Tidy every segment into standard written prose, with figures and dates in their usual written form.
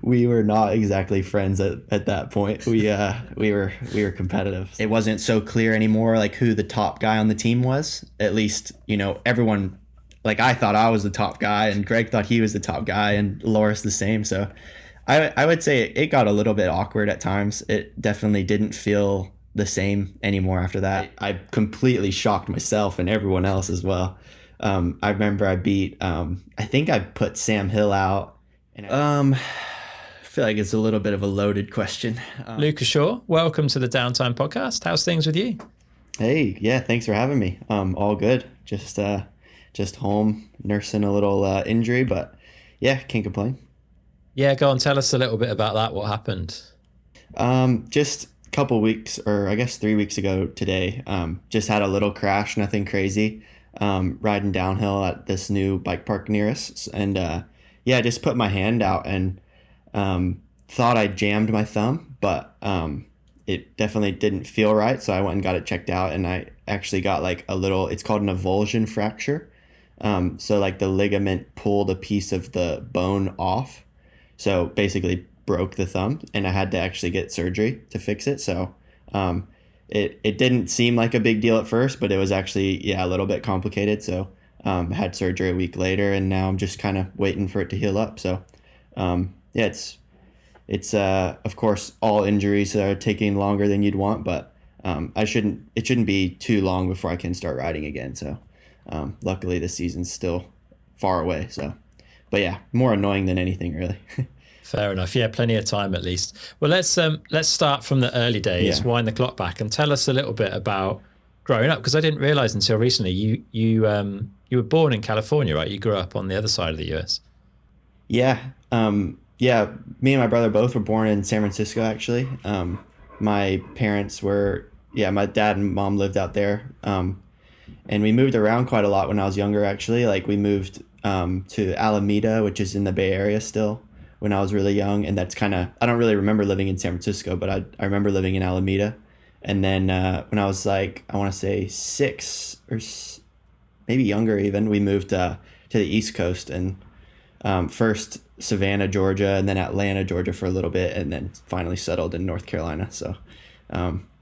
We were not exactly friends at that point. We were competitive. It wasn't so clear anymore like who the top guy on the team was. At least, everyone, like, I thought I was the top guy and Greg thought he was the top guy and Loris the same. So I would say it got a little bit awkward at times. It definitely didn't feel the same anymore after that. I completely shocked myself and everyone else as well. I remember I beat, I think I put Sam Hill out. And I feel like it's a little bit of a loaded question. Luca Shaw, welcome to the Downtime podcast. How's things with you? Hey, yeah, thanks for having me. All good. Just home nursing a little injury, but yeah, can't complain. Yeah, go on, tell us a little bit about that. What happened? Just a couple weeks, or I guess 3 weeks ago today, just had a little crash, nothing crazy. Riding downhill at this new bike park near us, and yeah, I just put my hand out and thought I jammed my thumb, but it definitely didn't feel right. So I went and got it checked out, and I actually got like a little, it's called an avulsion fracture. So like the ligament pulled a piece of the bone off. So basically broke the thumb, and I had to actually get surgery to fix it. So it didn't seem like a big deal at first, but it was actually, yeah, a little bit complicated. So I had surgery a week later, and now I'm just kind of waiting for it to heal up. So yeah, it's of course all injuries are taking longer than you'd want, but it shouldn't be too long before I can start riding again. So luckily the season's still far away. So, but yeah, more annoying than anything really. Fair enough. Yeah, plenty of time at least. Well, let's start from the early days, Yeah. wind the clock back, and tell us a little bit about growing up, because I didn't realize until recently you were born in California, right? You grew up on the other side of the US. Yeah. Yeah. Me and my brother both were born in San Francisco, actually. My parents were, yeah, my dad and mom lived out there. And we moved around quite a lot when I was younger, actually. Like we moved to Alameda, which is in the Bay Area still, when I was really young. And that's kind of, I don't really remember living in San Francisco, but I remember living in Alameda. And then when I was like, I want to say six or maybe younger even, we moved to the East Coast, and first Savannah, Georgia, and then Atlanta, Georgia for a little bit, and then finally settled in North Carolina. So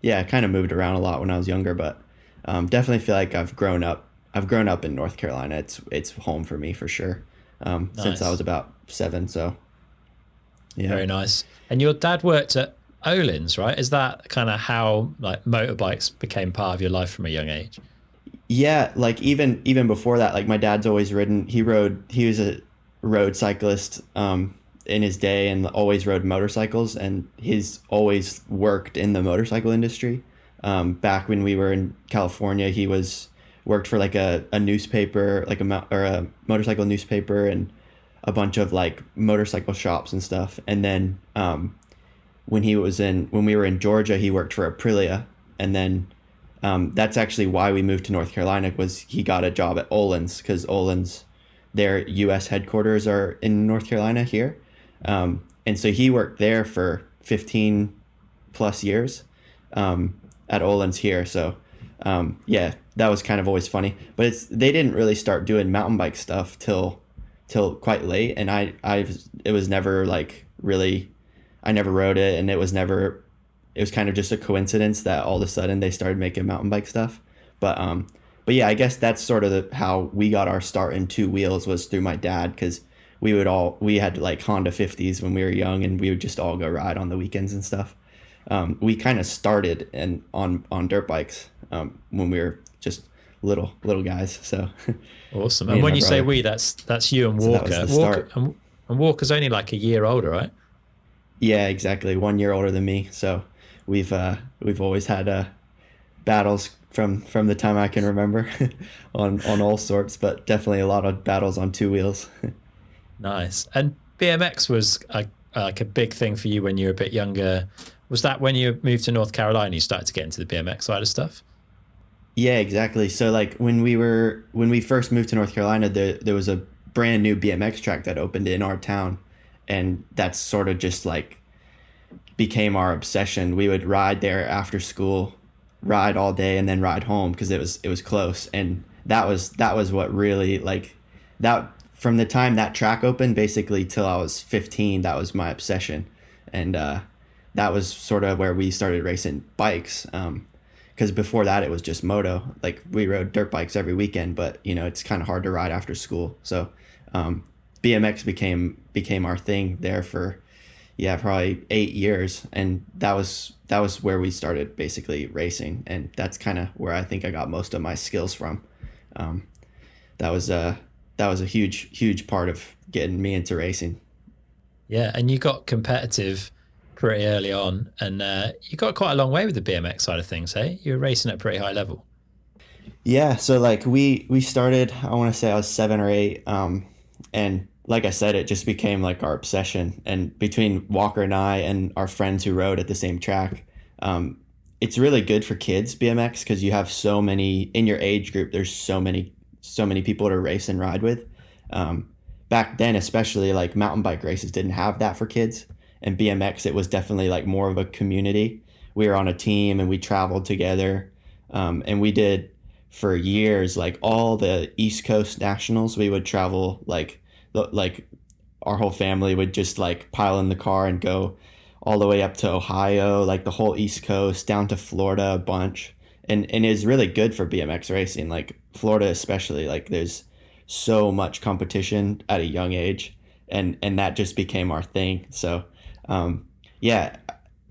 yeah, I kind of moved around a lot when I was younger, but definitely feel like I've grown up. I've grown up in North Carolina. It's home for me for sure. Since I was about 7. So yeah. Very nice. And your dad worked at Olin's, right? Is that kind of how like motorbikes became part of your life from a young age? Yeah, like even before that, like my dad's always ridden. He was a road cyclist in his day, and always rode motorcycles, and he's always worked in the motorcycle industry. Back when we were in California, he worked for like a newspaper, like a motorcycle newspaper, and a bunch of like motorcycle shops and stuff. And then when we were in Georgia, he worked for Aprilia, and then that's actually why we moved to North Carolina, was he got a job at Olin's, because Olin's, their U.S. headquarters are in North Carolina here. And so he worked there for 15 plus years at Olin's here. So yeah, that was kind of always funny. But they didn't really start doing mountain bike stuff till quite late. And it was never like really, I never rode it, and it was kind of just a coincidence that all of a sudden they started making mountain bike stuff. But yeah, I guess that's sort of how we got our start in two wheels, was through my dad, because we had like Honda 50s when we were young, and we would just all go ride on the weekends and stuff. We kind of started on dirt bikes when we were just little guys. So awesome. And when you say we, that's you and Walker. So that was the start. And Walker's only like a year older, right? Yeah, exactly. 1 year older than me. So we've always had battles from the time I can remember on all sorts, but definitely a lot of battles on two wheels. Nice. And BMX was like a big thing for you when you were a bit younger. Was that when you moved to North Carolina you started to get into the BMX side of stuff? Yeah, exactly. So like when we first moved to North Carolina, there was a brand new BMX track that opened in our town, and that's sort of just like became our obsession. We would ride there after school, ride all day, and then ride home because it was close. And that was what really, like, that from the time that track opened, basically till I was 15, that was my obsession, and that was sort of where we started racing bikes. Because before that, it was just moto. Like we rode dirt bikes every weekend, but it's kind of hard to ride after school. So BMX became our thing there for probably 8 years, and that was where we started basically racing, and that's kind of where I think I got most of my skills from. Um, that was a huge part of getting me into racing. Yeah, and you got competitive pretty early on, and you got quite a long way with the BMX side of things, hey? You were racing at a pretty high level. Yeah, so like we started, I want to say I was 7 or 8, and like I said, it just became like our obsession. And between Walker and I and our friends who rode at the same track, it's really good for kids BMX because you have so many in your age group. There's so many people to race and ride with. Back then, especially like mountain bike races didn't have that for kids, and BMX it was definitely like more of a community. We were on a team and we traveled together, and we did for years like all the East Coast nationals. We would travel like our whole family would just like pile in the car and go all the way up to Ohio, like the whole East Coast, down to Florida a bunch. And it's really good for BMX racing, like Florida especially. Like there's so much competition at a young age, and that just became our thing. So yeah,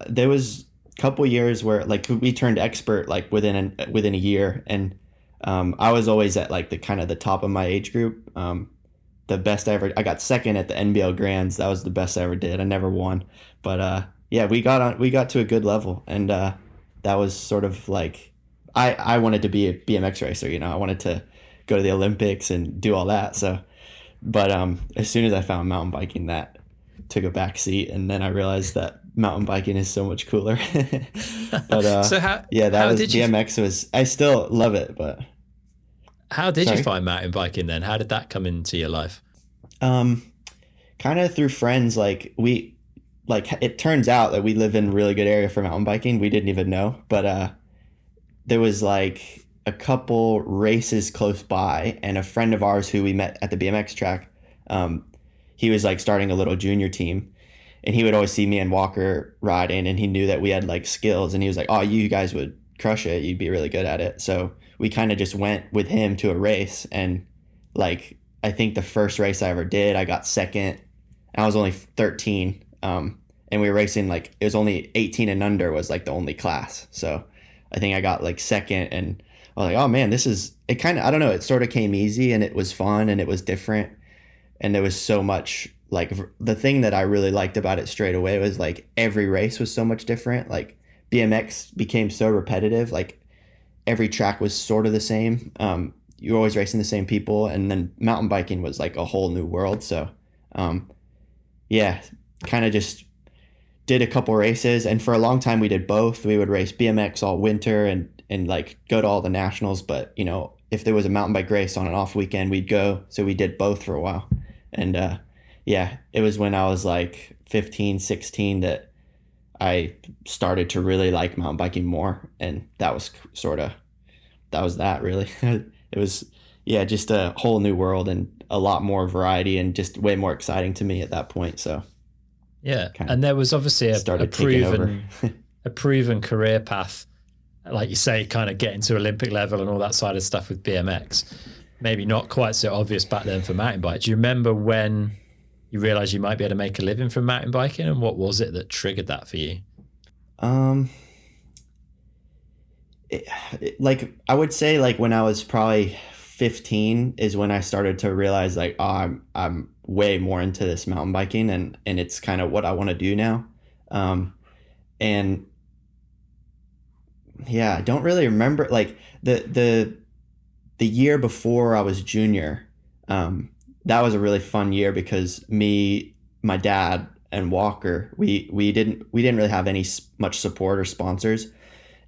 there was a couple years where like we turned expert like within a year, and I was always at like the kind of the top of my age group. The best I got second at the NBL Grands. That was the best I ever did. I never won, but yeah, we got to a good level, and that was sort of like I wanted to be a BMX racer. I wanted to go to the Olympics and do all that. So, but as soon as I found mountain biking, that took a back seat, and then I realized that mountain biking is so much cooler. But So how yeah, that how was did you BMX was I still love it, but how did you sorry. find mountain biking then? How did that come into your life? Um, Kind of through friends. Like it turns out that we live in a really good area for mountain biking. We didn't even know, but there was like a couple races close by, and a friend of ours who we met at the BMX track, um, he was like starting a little junior team, and he would always see me and Walker riding, and he knew that we had like skills, and he was like, "Oh, you guys would crush it. You'd be really good at it." So we kind of just went with him to a race, and like I think the first race I ever did, I got second. I was only 13, and we were racing like it was only 18 and under was like the only class. So I think I got like second, and I was like, oh man, this is it. Kind of I don't know. It sort of came easy, and it was fun, and it was different, and there was so much like the thing that I really liked about it straight away was like every race was so much different. Like BMX became so repetitive. Like every track was sort of the same. You're always racing the same people, and then mountain biking was like a whole new world. So um, yeah, kind of just did a couple races, and for a long time we did both. We would race BMX all winter and like go to all the nationals, but if there was a mountain bike race on an off weekend, we'd go. So we did both for a while. And yeah, it was when I was like 15, 16 that I started to really like mountain biking more, and that was that really. It was yeah, just a whole new world and a lot more variety and just way more exciting to me at that point. So Yeah, kind of and there was obviously a started taking over. proven career path, like you say, kind of getting to Olympic level and all that side of stuff with BMX. Maybe not quite so obvious back then for mountain bike. Do you remember when you realized you might be able to make a living from mountain biking, and what was it that triggered that for you? Um, like I would say like when I was probably 15 is when I started to realize like, oh, I'm way more into this mountain biking, and it's kind of what I want to do now. And yeah, I don't really remember like the year before I was junior. That was a really fun year because me, my dad, and Walker, we didn't really have any much support or sponsors,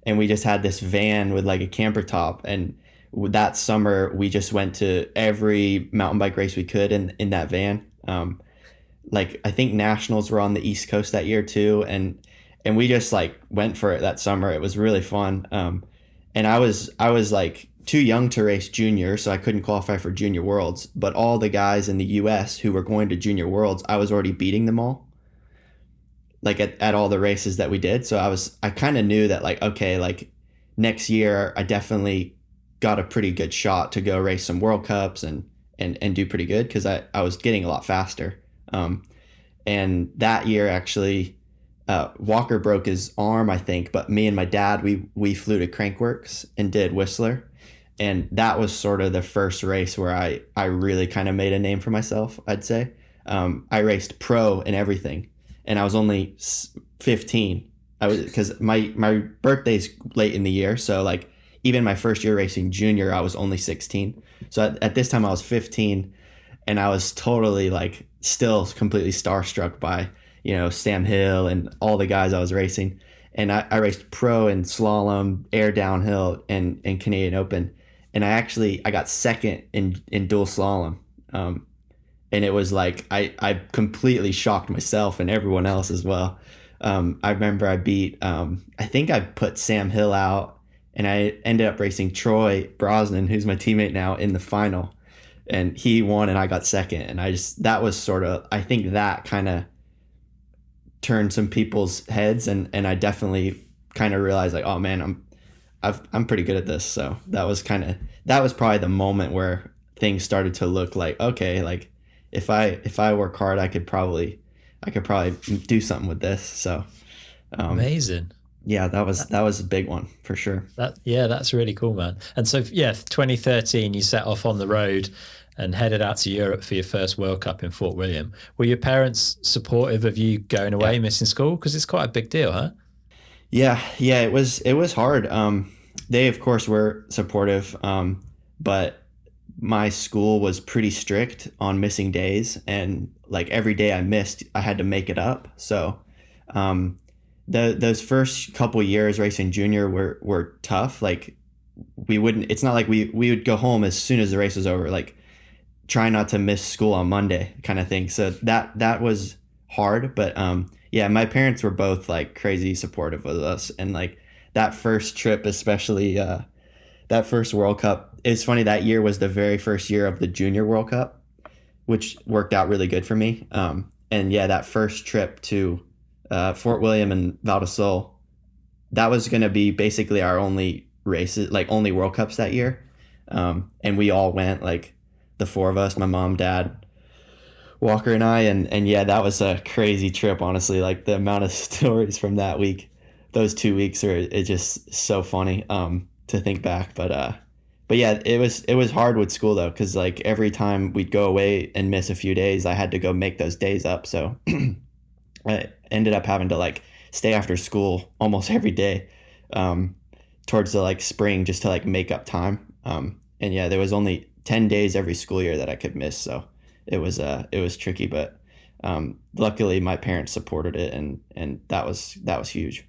and we just had this van with like a camper top. And that summer we just went to every mountain bike race we could in that van. Like I think nationals were on the East Coast that year too, and we just like went for it that summer. It was really fun. And I was like too young to race junior, so I couldn't qualify for junior worlds. But all the guys in the US who were going to junior worlds, I was already beating them all, like at all the races that we did. So I kind of knew that, like, okay, like next year I definitely got a pretty good shot to go race some World Cups and do pretty good, because I was getting a lot faster. And that year, actually, Walker broke his arm, I think, but me and my dad, we flew to Crankworks and did Whistler. And that was sort of the first race where I really kind of made a name for myself, I'd say. I raced pro and everything, and I was only 15. Because my birthday's late in the year, so like even my first year racing junior, I was only 16. So at this time I was 15, and I was totally like still completely starstruck by, Sam Hill and all the guys I was racing. And I raced pro in slalom, air downhill, and Canadian Open. And I got second in dual slalom. And it was like, I completely shocked myself and everyone else as well. I remember I beat, I think I put Sam Hill out, and I ended up racing Troy Brosnan, who's my teammate now, in the final. And he won and I got second. And that was sort of, I think that kind of turned some people's heads. And I definitely kind of realized, like, oh man, I'm pretty good at this. So that was probably the moment where things started to look like, okay, like if I work hard, I could probably do something with this. So amazing. Yeah, that was a big one for sure. That's really cool, man. And so 2013 you set off on the road and headed out to Europe for your first World Cup in Fort William. Were your parents supportive of you going away, missing school? Because it's quite a big deal, huh? Yeah, it was hard. They of course were supportive, but my school was pretty strict on missing days, and like every day I missed, I had to make it up. So those first couple years racing junior were tough. Like it's not like we would go home as soon as the race was over, like try not to miss school on Monday kind of thing. So that was hard, but my parents were both like crazy supportive of us. And like that first trip, especially that first World Cup, it's funny, that year was the very first year of the Junior World Cup, which worked out really good for me. That first trip to Fort William and Val di Sole, that was going to be basically our only races, like only World Cups that year. And we all went, like the four of us, my mom, dad, Walker, and I, and that was a crazy trip, honestly. Like the amount of stories from that week, those 2 weeks it's just so funny to think back. But yeah, it was hard with school though, because like every time we'd go away and miss a few days, I had to go make those days up. So I ended up having to like stay after school almost every day towards the like spring, just to like make up time. There was only 10 days every school year that I could miss, so it was tricky, but luckily my parents supported it, and that was huge.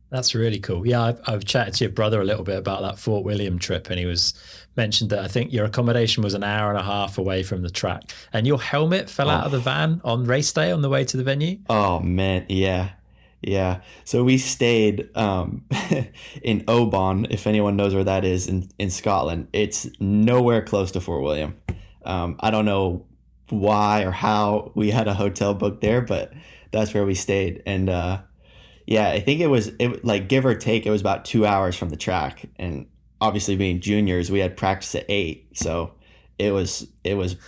That's really cool. Yeah, I've chatted to your brother a little bit about that Fort William trip, and he was mentioned that I think your accommodation was an hour and a half away from the track, and your helmet fell out of the van on race day on the way to the venue. Oh man, yeah. So we stayed in Oban, if anyone knows where that is, in Scotland. It's nowhere close to Fort William. I don't know why or how we had a hotel booked there, but that's where we stayed. And I think it was like, give or take, it was about 2 hours from the track. And obviously being juniors, we had practice at 8, so it was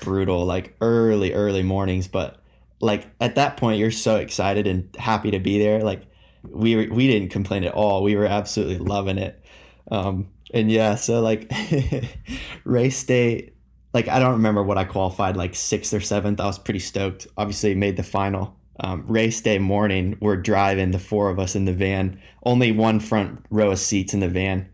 brutal, like early mornings. But like at that point, you're so excited and happy to be there. Like we didn't complain at all. We were absolutely loving it. So like race day, like I don't remember what I qualified, like 6th or 7th. I was pretty stoked. Obviously made the final. Race day morning, we're driving, the four of us in the van, only one front row of seats in the van,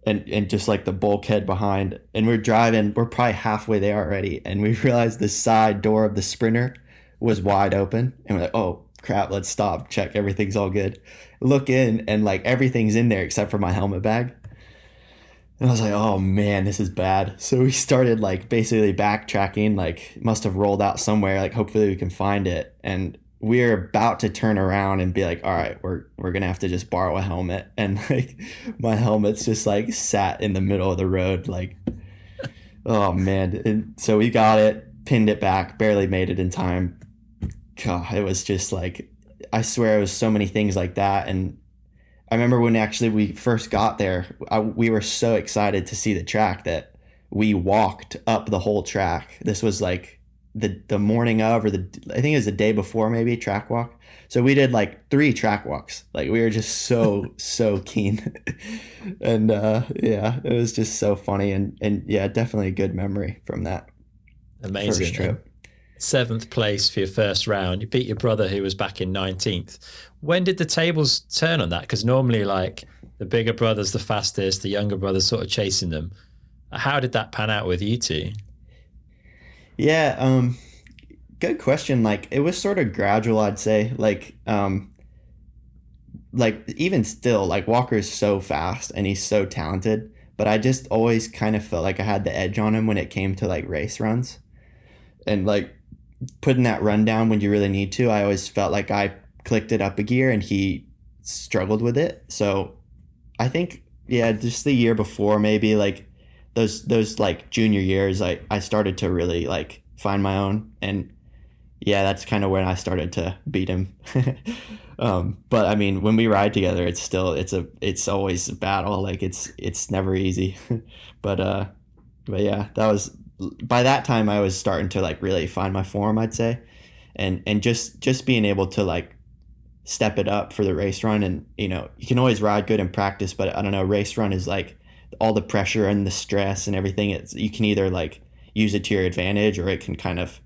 and just like the bulkhead behind. And we're driving, we're probably halfway there already, and we realized the side door of the Sprinter was wide open, and we're like, oh crap, let's stop, check everything's all good. Look in, and like everything's in there except for my helmet bag. And I was like, oh man, this is bad. So we started like basically backtracking, like must have rolled out somewhere, like hopefully we can find it. And we were about to turn around and be like, all right, we're gonna have to just borrow a helmet, and like my helmet's just like sat in the middle of the road, like, oh man. And so we got it, pinned it back, barely made it in time. God, it was just like, I swear it was so many things like that. And I remember when actually we first got there, we were so excited to see the track that we walked up the whole track. This was like the morning of, or I think it was the day before, maybe, track walk. So we did like 3 track walks. Like, we were just so keen. And yeah, it was just so funny, and yeah, definitely a good memory from that Amazing. first trip. 7th place for your first round. You beat your brother, who was back in 19th. When did the tables turn on that? Because normally, like, the bigger brother's the fastest, the younger brother's sort of chasing them. How did that pan out with you two? Yeah, good question. Like, it was sort of gradual, I'd say. Like even still, like, Walker's so fast and he's so talented, but I just always kind of felt like I had the edge on him when it came to like race runs, and like putting that run down when you really need to. I always felt like I clicked it up a gear and he struggled with it. So I think, yeah, just the year before, maybe, like those like junior years, I started to really like find my own, and yeah, that's kind of when I started to beat him. But I mean, when we ride together, it's always a battle. Like, it's never easy. but but yeah, that was, by that time I was starting to like really find my form, I'd say, and just being able to like step it up for the race run. And you can always ride good in practice, but I don't know, race run is like all the pressure and the stress and everything. You can either like use it to your advantage, or it can kind of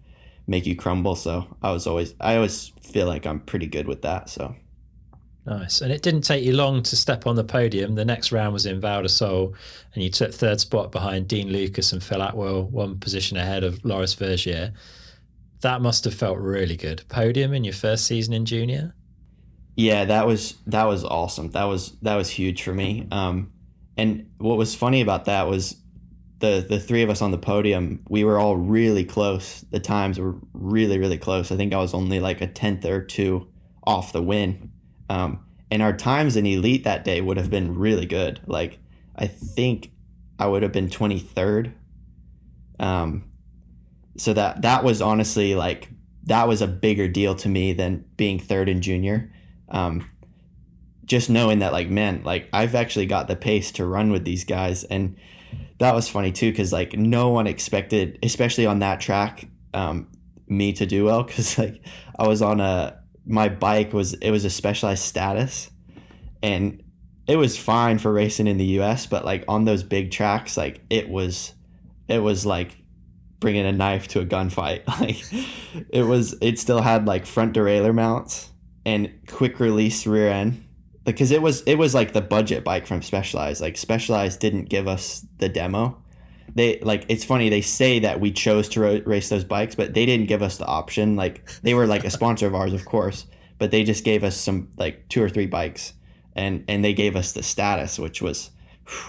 make you crumble. So I always feel like I'm pretty good with that. So Nice. And it didn't take you long to step on the podium. The next round was in Val de Sol, and you took 3rd spot behind Dean Lucas and Phil Atwell, 1 position ahead of Loris Vergier. That must have felt really good. Podium in your first season in junior? yeah, that was awesome. That was huge for me. And what was funny about that was the 3 of us on the podium, we were all really close. The times were really, really close. I think I was only like a tenth or 2 off the win. And our times in elite that day would have been really good. Like, I think I would have been 23rd. So that was honestly, like, that was a bigger deal to me than being 3rd in junior. Just knowing that, like, man, like, I've actually got the pace to run with these guys. And that was funny too, because like no one expected, especially on that track, me to do well, because like I was on my bike was a Specialized status, and it was fine for racing in the US, but like on those big tracks, like it was like bringing a knife to a gunfight. Like, it still had like front derailleur mounts and quick release rear end, because it was like the budget bike from Specialized. Like, Specialized didn't give us the demo. They, like, it's funny, they say that we chose to race those bikes, but they didn't give us the option. Like, they were like a sponsor of ours, of course, but they just gave us some like 2 or 3 bikes, and they gave us the status, which was,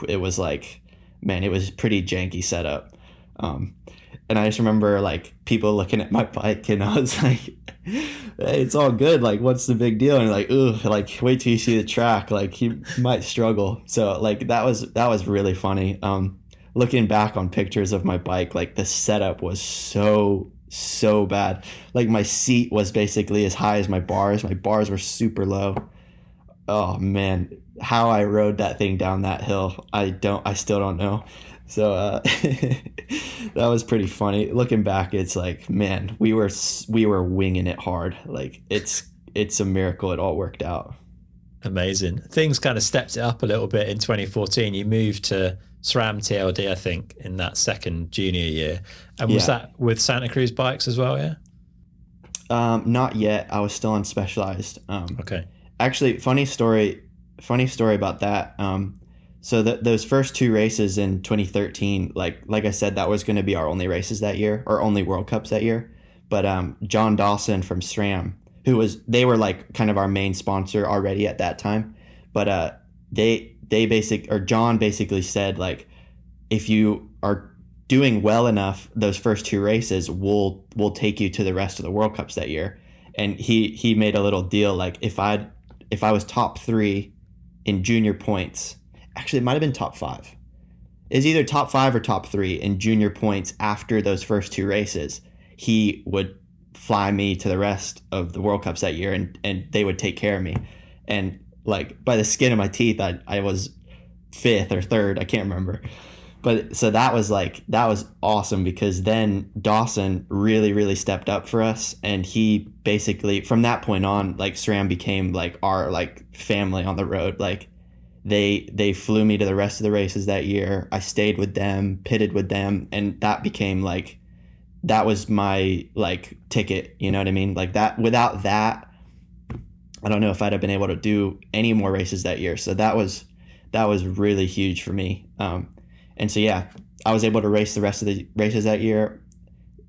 it was like, man, it was pretty janky setup. And I just remember like people looking at my bike, and I was like, hey, it's all good. Like, what's the big deal? And like, ooh, like, wait till you see the track. Like, you might struggle. So like that was really funny. Looking back on pictures of my bike, like the setup was so bad. Like, my seat was basically as high as my bars. My bars were super low. Oh man, how I rode that thing down that hill, I still don't know. So that was pretty funny. Looking back, it's like, man, we were winging it hard. Like, it's a miracle it all worked out. Amazing. Things kind of stepped it up a little bit in 2014. You moved to SRAM TLD, I think, in that second junior year. And was that with Santa Cruz bikes as well, yeah? Not yet. I was still on Specialized. Okay. Actually, funny story about that. So those first 2 races in 2013, like I said, that was going to be our only races that year, or only World Cups that year. But John Dawson from SRAM, they were like kind of our main sponsor already at that time. But John basically said, like, if you are doing well enough those first 2 races, we'll take you to the rest of the World Cups that year. and he made a little deal like if I was top 3 in junior points, actually it might have been top 5. Is either top 5 or top 3 in junior points after those first 2 races. He would fly me to the rest of the World Cups that year, and they would take care of me. And like by the skin of my teeth, I was 5th or 3rd, I can't remember. But so that was awesome, because then Dawson really, really stepped up for us, and he basically from that point on, like SRAM became like our like family on the road. Like they flew me to the rest of the races that year. I stayed with them, pitted with them, and that became like that was my like ticket, you know what I mean? Like that, without that, I don't know if I'd have been able to do any more races that year. So that was really huge for me. And so yeah, I was able to race the rest of the races that year.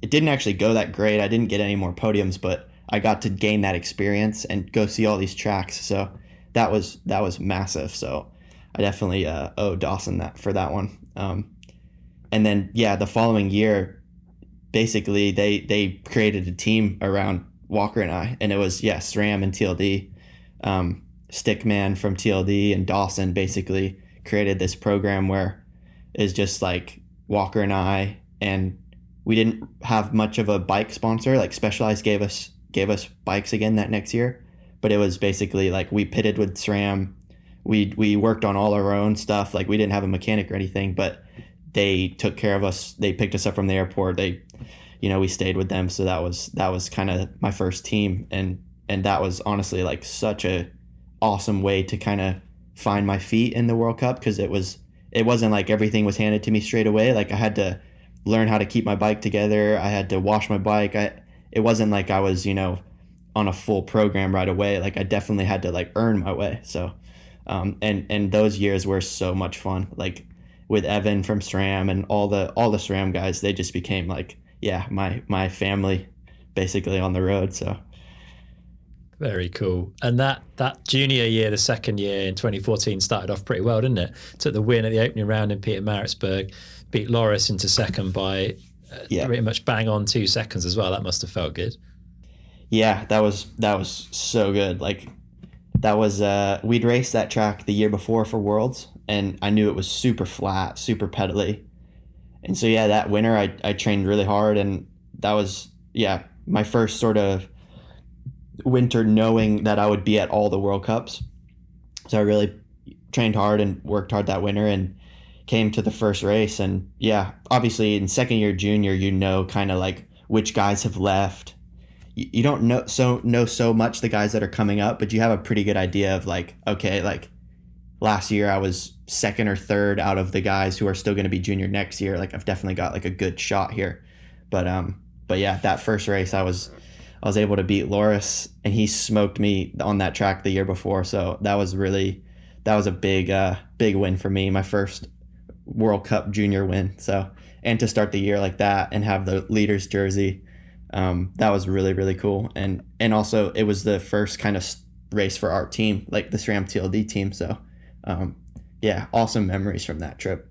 It didn't actually go that great. I didn't get any more podiums, but I got to gain that experience and go see all these tracks. So that was massive. So I definitely owe Dawson that for that one. And then yeah, the following year, basically they created a team around Walker and I, and it was SRAM and TLD. Stickman from TLD and Dawson basically created this program where it's just like Walker and I, and we didn't have much of a bike sponsor. Like Specialized gave us bikes again that next year, but it was basically like we pitted with SRAM. We worked on all our own stuff. Like we didn't have a mechanic or anything, but they took care of us. They picked us up from the airport. We stayed with them. So that was kind of my first team, and that was honestly like such a awesome way to kind of find my feet in the World Cup, because it wasn't like everything was handed to me straight away. Like I had to learn how to keep my bike together. I had to wash my bike. It wasn't like I was on a full program right away. Like I definitely had to like earn my way. So and those years were so much fun. Like with Evan from SRAM and all the SRAM guys, they just became like my family basically on the road. So very cool. And that junior year, the second year in 2014, started off pretty well, didn't it? Took the win at the opening round in Pietermaritzburg, beat Loris into second by pretty much bang on 2 seconds as well. That must have felt good. Yeah, that was so good. Like that was we'd raced that track the year before for Worlds, and I knew it was super flat, super pedally. And so yeah, that winter I trained really hard, and that was my first sort of winter knowing that I would be at all the World Cups. So I really trained hard and worked hard that winter, and came to the first race. And obviously in second year junior, kind of like which guys have left. You don't know so much the guys that are coming up, but you have a pretty good idea of like, okay, like last year I was second or third out of the guys who are still going to be junior next year. Like I've definitely got like a good shot here. But yeah, that first race I was able to beat Loris, and he smoked me on that track the year before. So that was a big win for me, my first World Cup junior win. So, and to start the year like that and have the leaders jersey, that was really, really cool. And also it was the first kind of race for our team, like the SRAM TLD team. So awesome memories from that trip.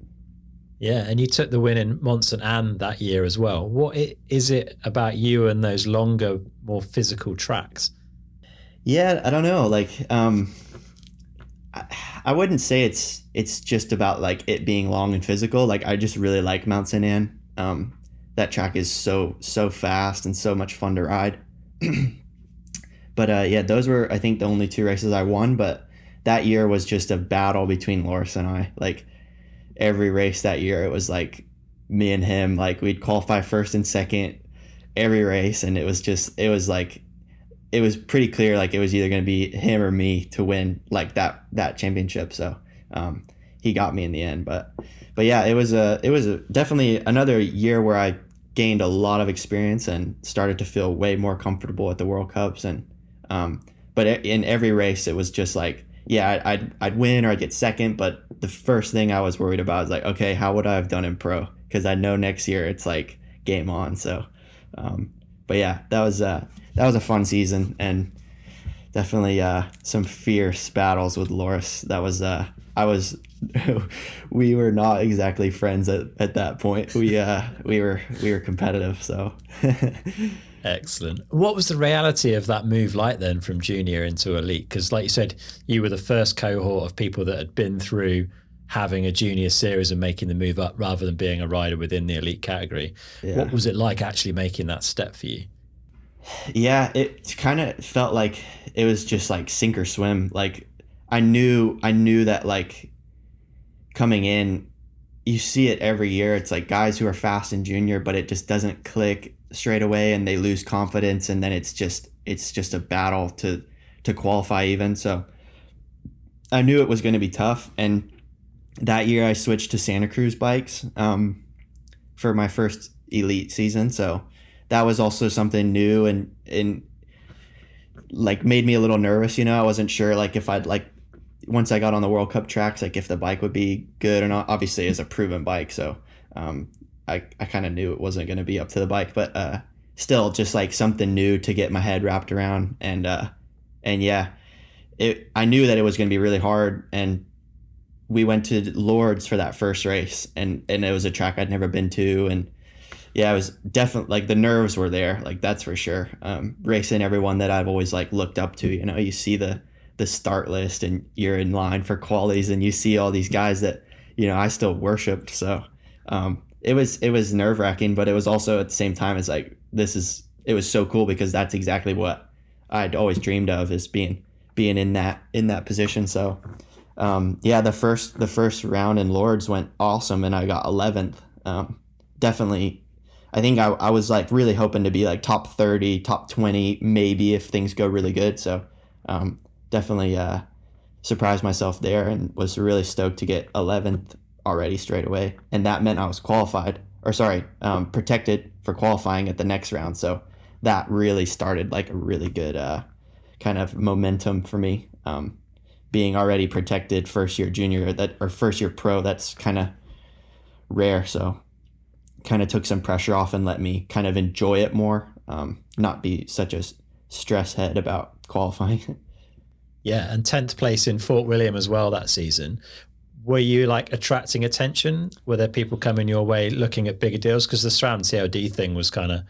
Yeah, and you took the win in Mont Saint Anne that year as well. What is it about you and those longer, more physical tracks? Yeah, I don't know. Like, I wouldn't say it's just about like it being long and physical. Like I just really like Mount Saint Anne. That track is so fast and so much fun to ride. But those were I think the only 2 races I won. But that year was just a battle between Loris and I. Like every race that year, it was like me and him. Like we'd qualify first and second every race, and it was pretty clear like it was either going to be him or me to win like that championship. So he got me in the end. But yeah, it was definitely another year where I gained a lot of experience and started to feel way more comfortable at the World Cups. And but in every race it was just like I'd win or I'd get second, but the first thing I was worried about was like, okay, how would I have done in pro? Because I know next year it's like game on. So but yeah, that was a fun season, and definitely some fierce battles with Loris. That was we were not exactly friends at that point. We were competitive. So Excellent. What was the reality of that move like then from junior into elite? Because, like you said, you were the first cohort of people that had been through having a junior series and making the move up rather than being a rider within the elite category. What Yeah. was it like actually making that step for you? Yeah, it kind of felt like it was just like sink or swim. Like I knew that like coming in, you see it every year. It's like guys who are fast in junior, but it just doesn't click straight away and they lose confidence and then it's just a battle to qualify even. So I knew it was going to be tough, and that year I switched to Santa Cruz bikes for my first elite season. So that was also something new and like made me a little nervous. I wasn't sure like if I'd like once I got on the World Cup tracks, like if the bike would be good or not. Obviously, it's a proven bike, so I kind of knew it wasn't going to be up to the bike, but still, just like something new to get my head wrapped around, and yeah, I knew that it was going to be really hard, and we went to Lourdes for that first race, and it was a track I'd never been to, and yeah, it was definitely like the nerves were there, like that's for sure. Racing everyone that I've always like looked up to, you see the start list and you're in line for qualies and you see all these guys that I still worshipped. So it was nerve wracking, but it was also at the same time it's like it was so cool because that's exactly what I'd always dreamed of, is being in that position. So yeah, the first round in Lords went awesome and I got 11th. Definitely, I think I was like really hoping to be like top 30, top 20 maybe if things go really good. So definitely surprised myself there and was really stoked to get 11th already straight away. And that meant I was protected for qualifying at the next round. So that really started like a really good kind of momentum for me. Being already protected first year junior or first year pro, that's kind of rare. So kind of took some pressure off and let me kind of enjoy it more, not be such a stress head about qualifying. Yeah, and 10th place in Fort William as well that season. Were you like attracting attention? Were there people coming your way looking at bigger deals? Because the SRAM TLD thing was kind of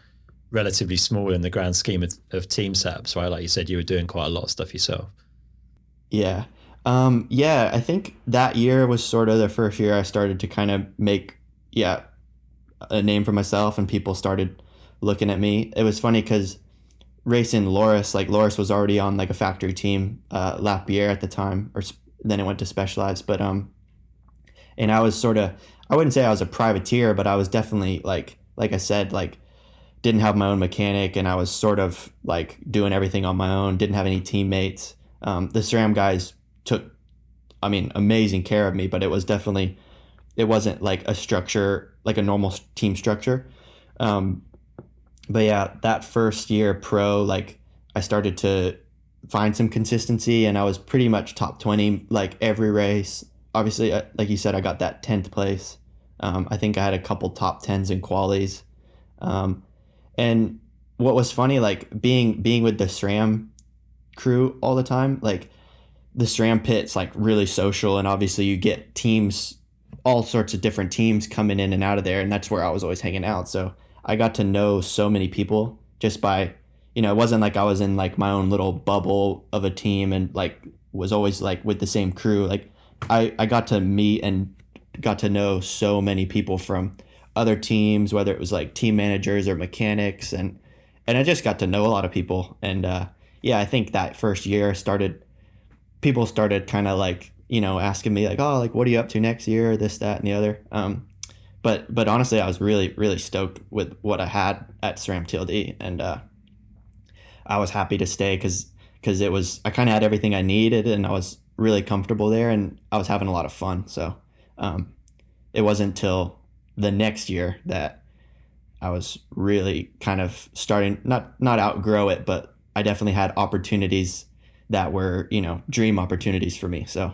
relatively small in the grand scheme of team setups, right? Like you said, you were doing quite a lot of stuff yourself. Yeah. Yeah, I think that year was sort of the first year I started to kind of make, a name for myself and people started looking at me. It was funny because racing Loris, like Loris was already on like a factory team, Lapierre at the time, then it went to Specialized. But and I was sort of, I wouldn't say I was a privateer, but I was definitely like I said, like didn't have my own mechanic and I was sort of like doing everything on my own, didn't have any teammates. The SRAM guys took, amazing care of me, but it wasn't like a structure, like a normal team structure. But yeah, that first year pro, like I started to find some consistency and I was pretty much top 20, like every race. Obviously, like you said, I got that 10th place. I think I had a couple top 10s in qualies. And what was funny, like being with the SRAM crew all the time, like the SRAM pit's like really social and obviously you get teams, all sorts of different teams coming in and out of there, and that's where I was always hanging out. So I got to know so many people just by, it wasn't like I was in like my own little bubble of a team and like was always like with the same crew. Like I got to meet and got to know so many people from other teams, whether it was like team managers or mechanics, and I just got to know a lot of people. And yeah, I think that first year people started kind of like, asking me like, oh, like what are you up to next year, this, that, and the other. But honestly, I was really, really stoked with what I had at SRAM TLD, and I was happy to stay because I kind of had everything I needed, and I was really comfortable there, and I was having a lot of fun. So it wasn't until the next year that I was really kind of starting not outgrow it, but I definitely had opportunities that were dream opportunities for me. So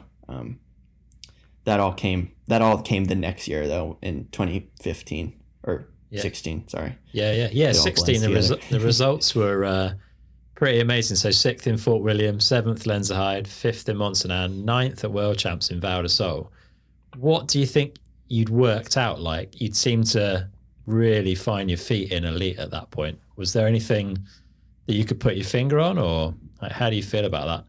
that all came the next year though, in 2015 or 16. Sorry. Yeah. 16. The results were pretty amazing. So 6th in Fort William, 7th Lenzerheide, 5th in Monsanand, 9th at World Champs in Val de Sol. What do you think you'd worked out? Like you'd seem to really find your feet in elite at that point. Was there anything that you could put your finger on, or like, how do you feel about that?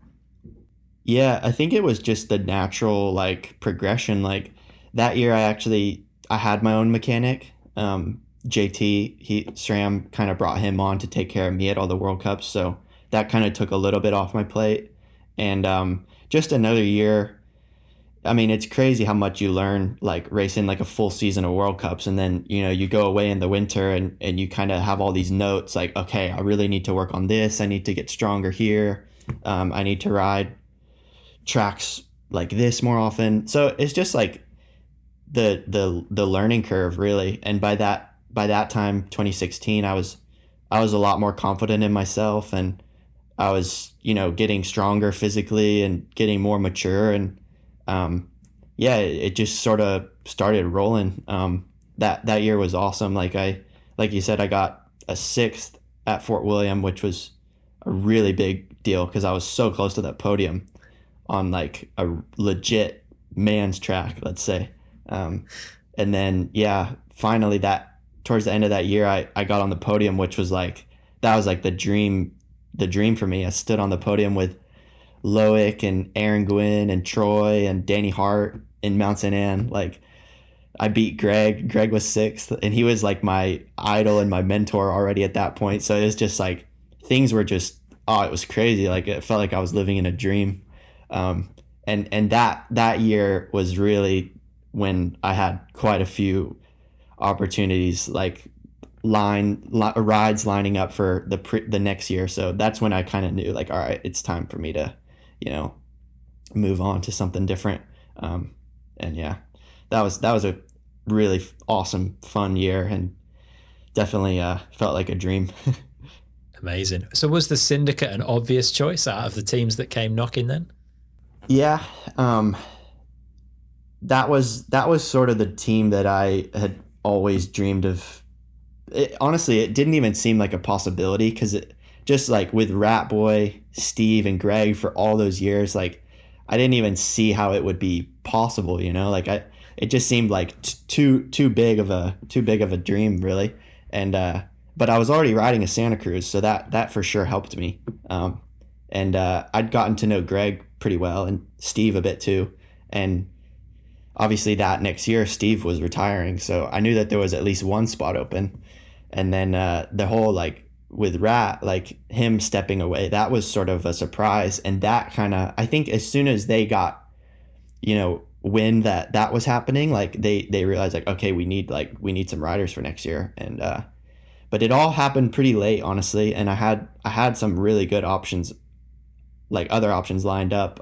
Yeah, I think it was just the natural like progression. Like that year, I had my own mechanic. JT, he SRAM kind of brought him on to take care of me at all the World Cups, so that kind of took a little bit off my plate. And just another year. I mean, it's crazy how much you learn like racing like a full season of World Cups, and then you go away in the winter and you kind of have all these notes like, okay, I really need to work on this. I need to get stronger here. I need to ride tracks like this more often. So it's just like the learning curve really. And by that time, 2016, I was a lot more confident in myself, and I was getting stronger physically and getting more mature, and yeah, it just sort of started rolling. That year was awesome. Like you said, I got a sixth at Fort William, which was a really big deal because I was so close to that podium on like a legit man's track, let's say. And then yeah, finally that towards the end of that year, I got on the podium, which was like that was like the dream for me. I stood on the podium with Loic and Aaron Gwynn and Troy and Danny Hart in Mount St. Anne. Like I beat Greg. Greg was sixth, and he was like my idol and my mentor already at that point. So it was just like things were just it was crazy. Like it felt like I was living in a dream. And that year was really when I had quite a few opportunities, like rides lining up for the next year. So that's when I kind of knew like, all right, it's time for me to, you know, move on to something different. And yeah, that was a really awesome, fun year, and definitely felt like a dream. Amazing. So was the Syndicate an obvious choice out of the teams that came knocking then? Yeah, that was sort of the team that I had always dreamed of. Honestly, it didn't even seem like a possibility because it just like with Rat Boy, Steve, and Greg for all those years, like I didn't even see how it would be possible. Like it just seemed like too big of a dream, really. And but I was already riding a Santa Cruz, so that for sure helped me. And I'd gotten to know Greg pretty well and Steve a bit too, and obviously that next year Steve was retiring, so I knew that there was at least one spot open. And then the whole like with Rat, like him stepping away, that was sort of a surprise. And that kind of, I think as soon as they got, wind that was happening, like they realized like, okay, we need some riders for next year. And but it all happened pretty late, honestly. And I had some really good options, like other options lined up.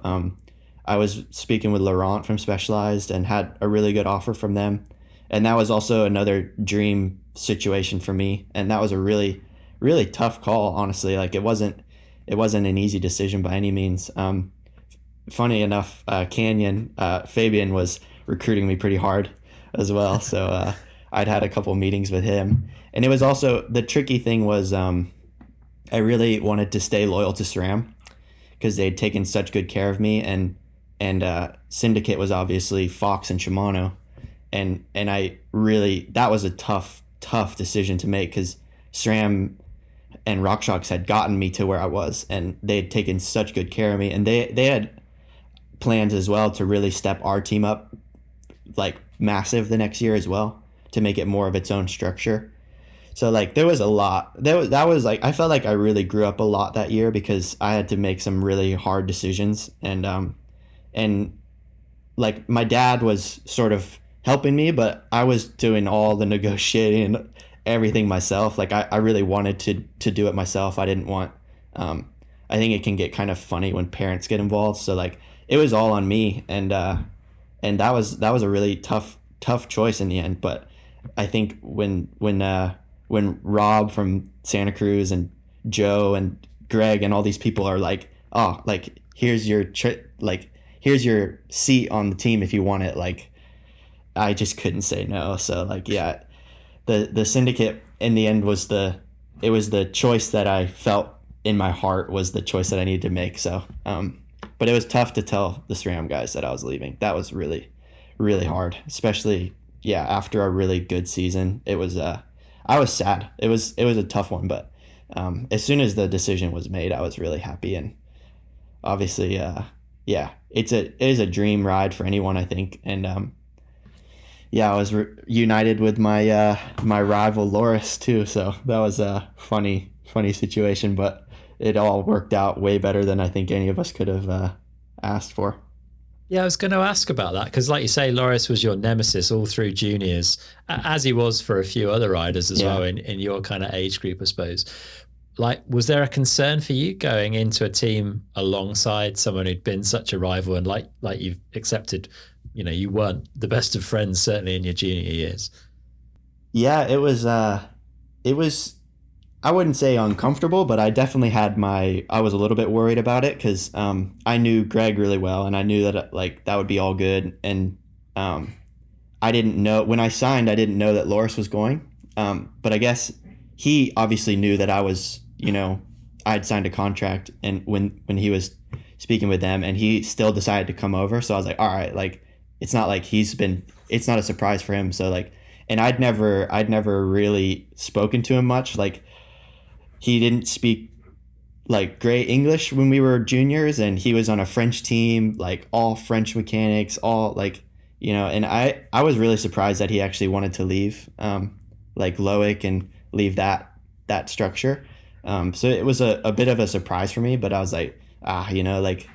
I was speaking with Laurent from Specialized and had a really good offer from them. And that was also another dream situation for me. And that was a really, really tough call, honestly. Like it wasn't an easy decision by any means. Funny enough, Fabien was recruiting me pretty hard as well. So I'd had a couple meetings with him. And it was also, the tricky thing was I really wanted to stay loyal to SRAM because they'd taken such good care of me. And Syndicate was obviously Fox and Shimano. And I really, that was a tough decision to make because SRAM and RockShox had gotten me to where I was, and they had taken such good care of me, and they had plans as well to really step our team up like massive the next year as well to make it more of its own structure. So like there was a lot. That was like I felt like I really grew up a lot that year because I had to make some really hard decisions, and like my dad was sort of helping me, but I was doing all the negotiating and everything myself. Like I really wanted to do it myself. I didn't want I think it can get kind of funny when parents get involved. So like it was all on me, and that was a really tough choice in the end. But I think when Rob from Santa Cruz and Joe and Greg and all these people are like, oh, like here's your here's your seat on the team if you want it, like I just couldn't say no. So like yeah, the Syndicate in the end was the choice that I felt in my heart was the choice that I needed to make. So but it was tough to tell the SRAM guys that I was leaving. That was really, really hard, especially yeah after a really good season. It was I was sad. It was a tough one, but as soon as the decision was made, I was really happy. And obviously, yeah, it is a dream ride for anyone, I think. And yeah, I was united with my rival Loris too, so that was a funny situation, but it all worked out way better than I think any of us could have asked for. Yeah, I was going to ask about that because, like you say, Loris was your nemesis all through juniors, as he was for a few other riders as well in your kind of age group, I suppose. Like, was there a concern for you going into a team alongside someone who'd been such a rival, and like you've accepted, you weren't the best of friends certainly in your junior years? Yeah, it was I wouldn't say uncomfortable, but I definitely I was a little bit worried about it because I knew Greg really well, and I knew that like that would be all good. And I didn't know when I signed, I didn't know that Loris was going. But I guess he obviously knew that I was, I had signed a contract, and when he was speaking with them, and he still decided to come over. So I was like, all right, like it's not like it's not a surprise for him. So like, and I'd never really spoken to him much. Like he didn't speak like great English when we were juniors, and he was on a French team, like all French mechanics, all like, and I was really surprised that he actually wanted to leave, like Loic, and leave that structure. So it was a bit of a surprise for me, but I was like, like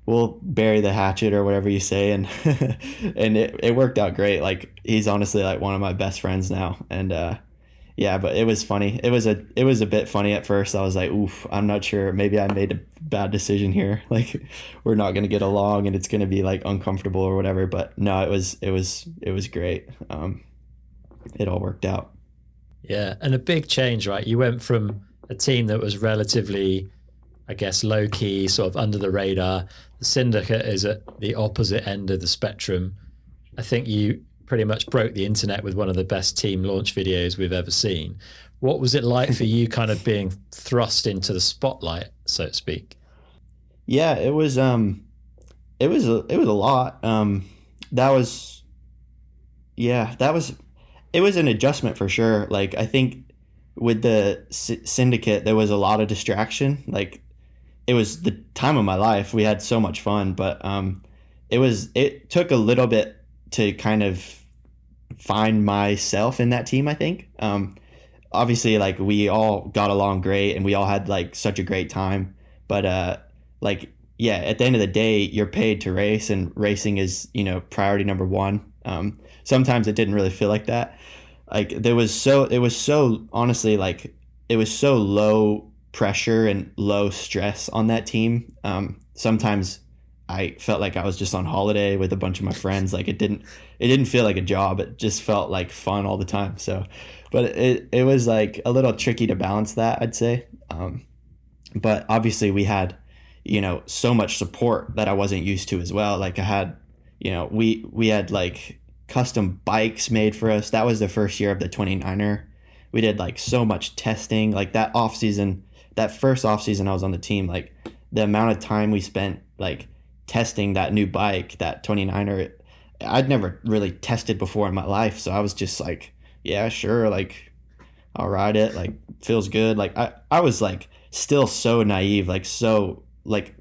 we'll bury the hatchet or whatever you say. And, and it worked out great. Like he's honestly like one of my best friends now. And, yeah, but it was funny. It was a bit funny at first. I was like, oof, I'm not sure. Maybe I made a bad decision here. Like we're not going to get along and it's going to be like uncomfortable or whatever. But no, it was great. It all worked out. Yeah. And a big change, right? You went from a team that was relatively, I guess, low key, sort of under the radar. The Syndicate is at the opposite end of the spectrum. I think you pretty much broke the internet with one of the best team launch videos we've ever seen. What was it like for you kind of being thrust into the spotlight, so to speak? Yeah, it was a lot. It was an adjustment for sure. Like I think with the Syndicate there was a lot of distraction. Like it was the time of my life. We had so much fun, but it took a little bit to kind of find myself in that team, I think. Obviously like we all got along great and we all had like such a great time, but like yeah, at the end of the day you're paid to race, and racing is, priority number one. Sometimes it didn't really feel like that. Like it was so honestly, like it was so low pressure and low stress on that team. Sometimes I felt like I was just on holiday with a bunch of my friends. Like it didn't feel like a job. It just felt like fun all the time. So, but it was like a little tricky to balance that, I'd say. But obviously we had, so much support that I wasn't used to as well. Like I had, we had like custom bikes made for us. That was the first year of the 29er. We did like so much testing, like that first off season I was on the team, like the amount of time we spent like testing that new bike, that 29er, I'd never really tested before in my life. So I was just like, yeah, sure. Like I'll ride it. Like feels good. Like I was like still so naive, like, so like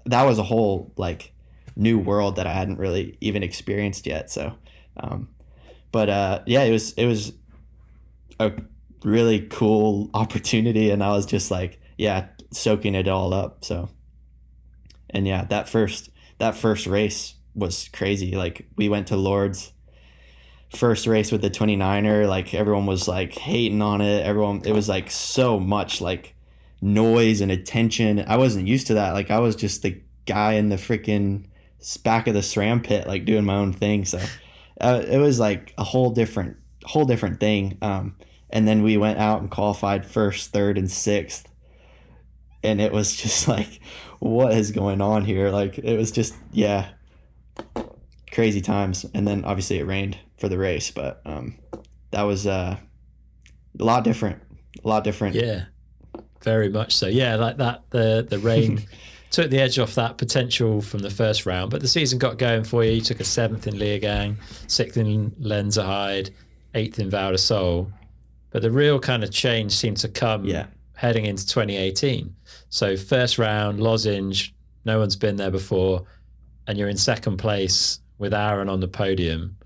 that was a whole like new world that I hadn't really even experienced yet. So, yeah, it was a really cool opportunity, and I was just like, yeah, soaking it all up. So, and yeah, that first race was crazy. Like we went to Lord's first race with the 29er, like everyone was like hating on it. It was like so much like noise and attention. I wasn't used to that. Like I was just the guy in the freaking back of the SRAM pit, like doing my own thing. So it was like a whole different thing. And then we went out and qualified first, third, and sixth, and it was just like, what is going on here? Like it was just, yeah, crazy times. And then obviously it rained for the race, but that was a lot different. Yeah, very much so. Yeah, like that, the rain took the edge off that potential from the first round, but the season got going for you. You took a 7th in Leogang, 6th in Lenzerheide, 8th in Val de Sol. But the real kind of change seemed to come Yeah. heading into 2018. So first round, lozenge, no one's been there before, and you're in second place with Aaron on the podium.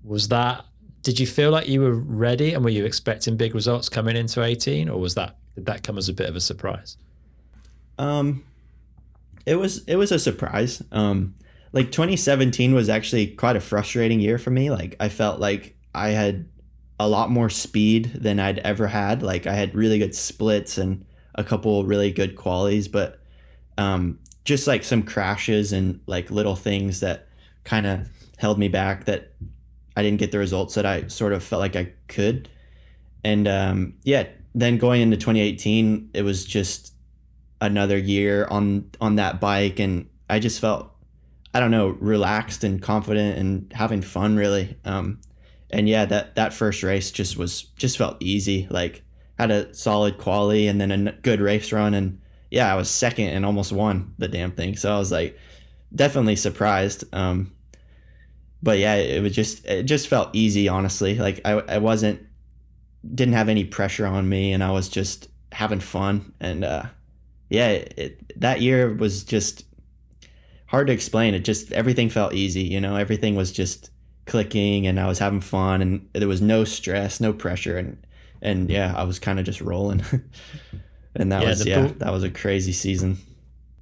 Was that, did you feel like you were ready and were you expecting big results coming into 18, or did that come as a bit of a surprise? Um, it was a surprise. Like 2017 was actually quite a frustrating year for me. Like I felt like I had a lot more speed than I'd ever had. Like I had really good splits and a couple really good qualities, but just like some crashes and like little things that kind of held me back, that I didn't get the results that I sort of felt like I could. And yeah, then going into 2018, it was just another year on that bike, and I just felt, I don't know, relaxed and confident and having fun really. And yeah, that first race just felt easy. Like had a solid quali and then a good race run, and yeah, I was second and almost won the damn thing. So I was like definitely surprised. But yeah, it just felt easy, honestly. Like I wasn't, didn't have any pressure on me, and I was just having fun. And yeah, that year was just hard to explain. It just, everything felt easy, everything was just clicking, and I was having fun, and there was no stress, no pressure, and yeah, I was kind of just rolling. And that was a crazy season.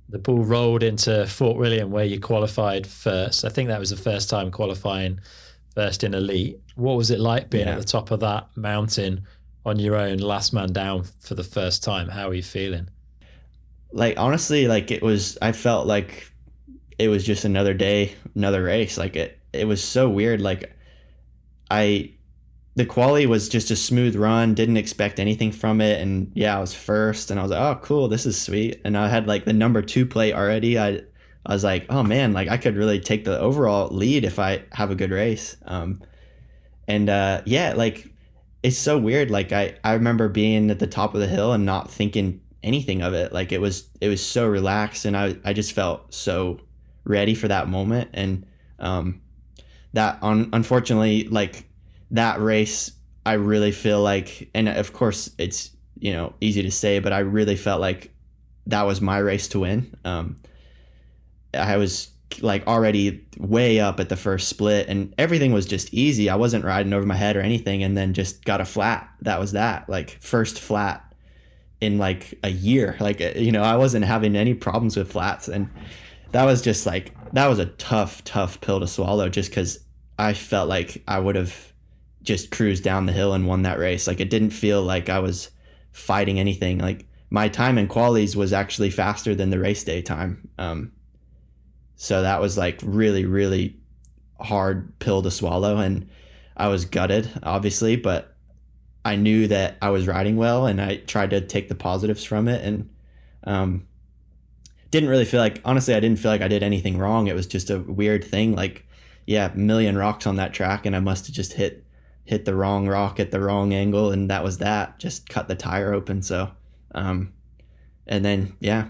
The ball rolled into Fort William where you qualified first. I think that was the first time qualifying first in elite. What was it like being at the top of that mountain on your own, last man down for the first time? How are you feeling? Like honestly, like I felt like it was just another day, another race. Like it was so weird. Like the quali was just a smooth run, didn't expect anything from it. And yeah, I was first, and I was like, oh cool, this is sweet. And I had like the number 2 plate already. I was like, oh man, like I could really take the overall lead if I have a good race. And yeah, like it's so weird. Like I remember being at the top of the hill and not thinking anything of it. Like it was so relaxed, and I just felt so ready for that moment. And unfortunately, like that race, I really feel like, and of course it's easy to say, but I really felt like that was my race to win. I was like already way up at the first split, and everything was just easy. I wasn't riding over my head or anything, and then just got a flat. That was that, like first flat in like a year. Like I wasn't having any problems with flats, and that was just like, that was a tough pill to swallow, just because I felt like I would have just cruised down the hill and won that race. Like it didn't feel like I was fighting anything. Like my time in qualies was actually faster than the race day time. So that was like really, really hard pill to swallow, and I was gutted, obviously, but I knew that I was riding well, and I tried to take the positives from it. And didn't really feel like, honestly, I didn't feel like I did anything wrong. It was just a weird thing. Like, yeah, a million rocks on that track, and I must have just hit the wrong rock at the wrong angle, and that was that. Just cut the tire open. So, and then yeah,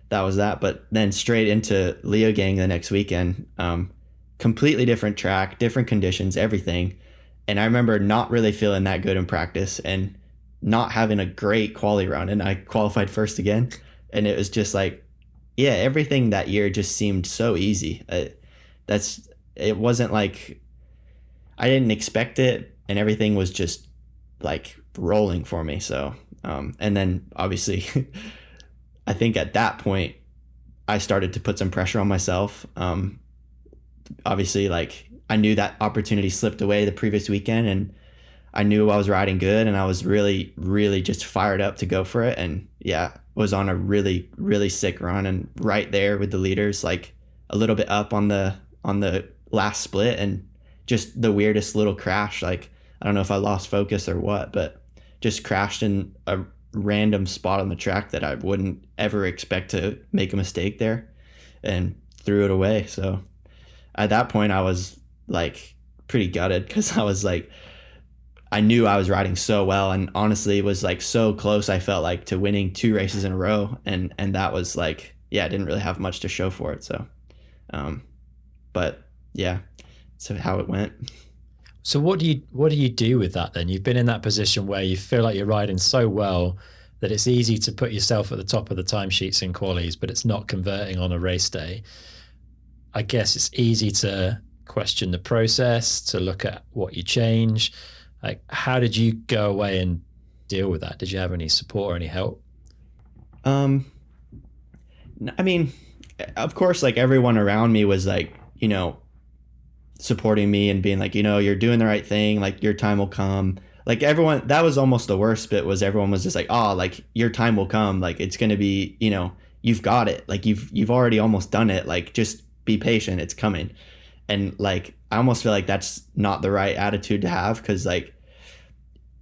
that was that. But then straight into Leogang the next weekend. Completely different track, different conditions, everything. And I remember not really feeling that good in practice, and not having a great quali run, and I qualified first again. And it was just like, yeah, everything that year just seemed so easy. It wasn't like, I didn't expect it, and everything was just like rolling for me. So, and then obviously, I think at that point, I started to put some pressure on myself. Obviously, like I knew that opportunity slipped away the previous weekend, and I knew I was riding good, and I was really, really just fired up to go for it. And yeah, was on a really, really sick run, and right there with the leaders, like a little bit up on the last split, and just the weirdest little crash. Like, I don't know if I lost focus or what, but just crashed in a random spot on the track that I wouldn't ever expect to make a mistake there, and threw it away. So at that point, I was like pretty gutted, because I was like, I knew I was riding so well, and honestly it was like so close, I felt like, to winning 2 races in a row, and that was like, yeah, I didn't really have much to show for it. So but yeah, so how it went. So what do you do with that then? You've been in that position where you feel like you're riding so well that it's easy to put yourself at the top of the timesheets in qualies, but it's not converting on a race day. I guess it's easy to question the process, to look at what you change. Like, how did you go away and deal with that? Did you have any support or any help? Um, I mean, of course, like everyone around me was like, supporting me and being like, you're doing the right thing. Like your time will come. Like everyone, that was almost the worst bit, was everyone was just like, oh, like your time will come. Like it's going to be, you've got it. Like you've already almost done it. Like just be patient. It's coming. And like, I almost feel like that's not the right attitude to have. Cause like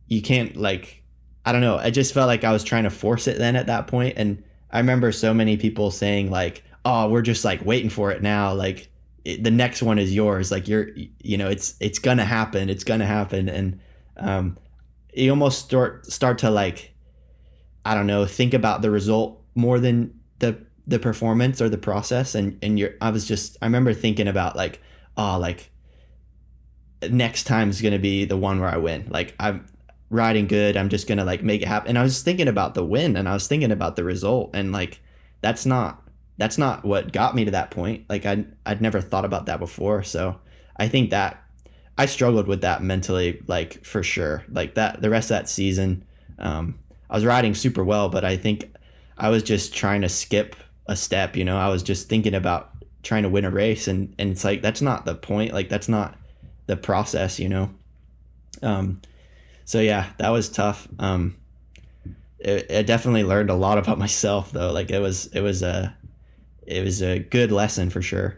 you can't, like, I don't know. I just felt like I was trying to force it then at that point. And I remember so many people saying like, oh, we're just like waiting for it now. Like the next one is yours. Like it's gonna happen. It's gonna happen. And you almost start to like, I don't know, think about the result more than the performance or the process. I remember thinking about like, oh, like next time is gonna be the one where I win. Like I'm riding good. I'm just gonna like make it happen. And I was thinking about the win, and I was thinking about the result, and like that's not what got me to that point. Like I'd never thought about that before. So I think that I struggled with that mentally, like for sure. Like that the rest of that season, I was riding super well, but I think I was just trying to skip a step. I was just thinking about trying to win a race, and it's like that's not the point. Like that's not the process. So yeah, that was tough. It definitely learned a lot about myself though. Like it was a good lesson for sure.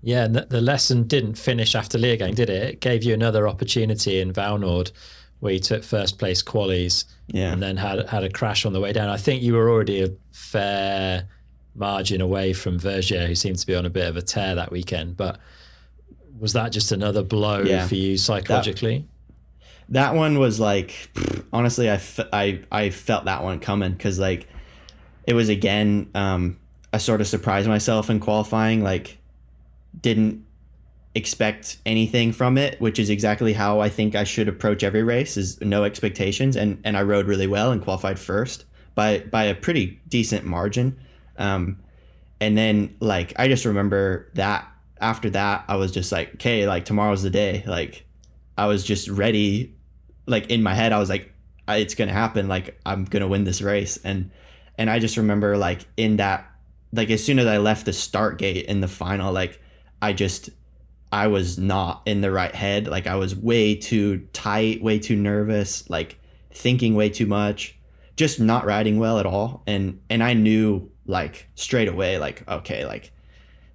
Yeah, and the lesson didn't finish after Leogang, did it? It gave you another opportunity in Valnord where you took first place qualies, Yeah. and then had a crash on the way down. I think you were already a fair margin away from Vergier, who seemed to be on a bit of a tear that weekend. But was that just another blow Yeah. for you psychologically? That one was like, honestly, I felt that one coming, because like it was again, I sort of surprised myself in qualifying, like didn't expect anything from it, which is exactly how I think I should approach every race, is no expectations. And I rode really well and qualified first by a pretty decent margin. And then like, I just remember that after that, I was just like, okay, like tomorrow's the day. Like I was just ready. Like in my head, I was like, it's going to happen. Like I'm going to win this race. And I just remember like in that, like as soon as I left the start gate in the final, like I was not in the right head. Like I was way too tight, way too nervous, like thinking way too much, just not riding well at all. And I knew like straight away, like, okay, like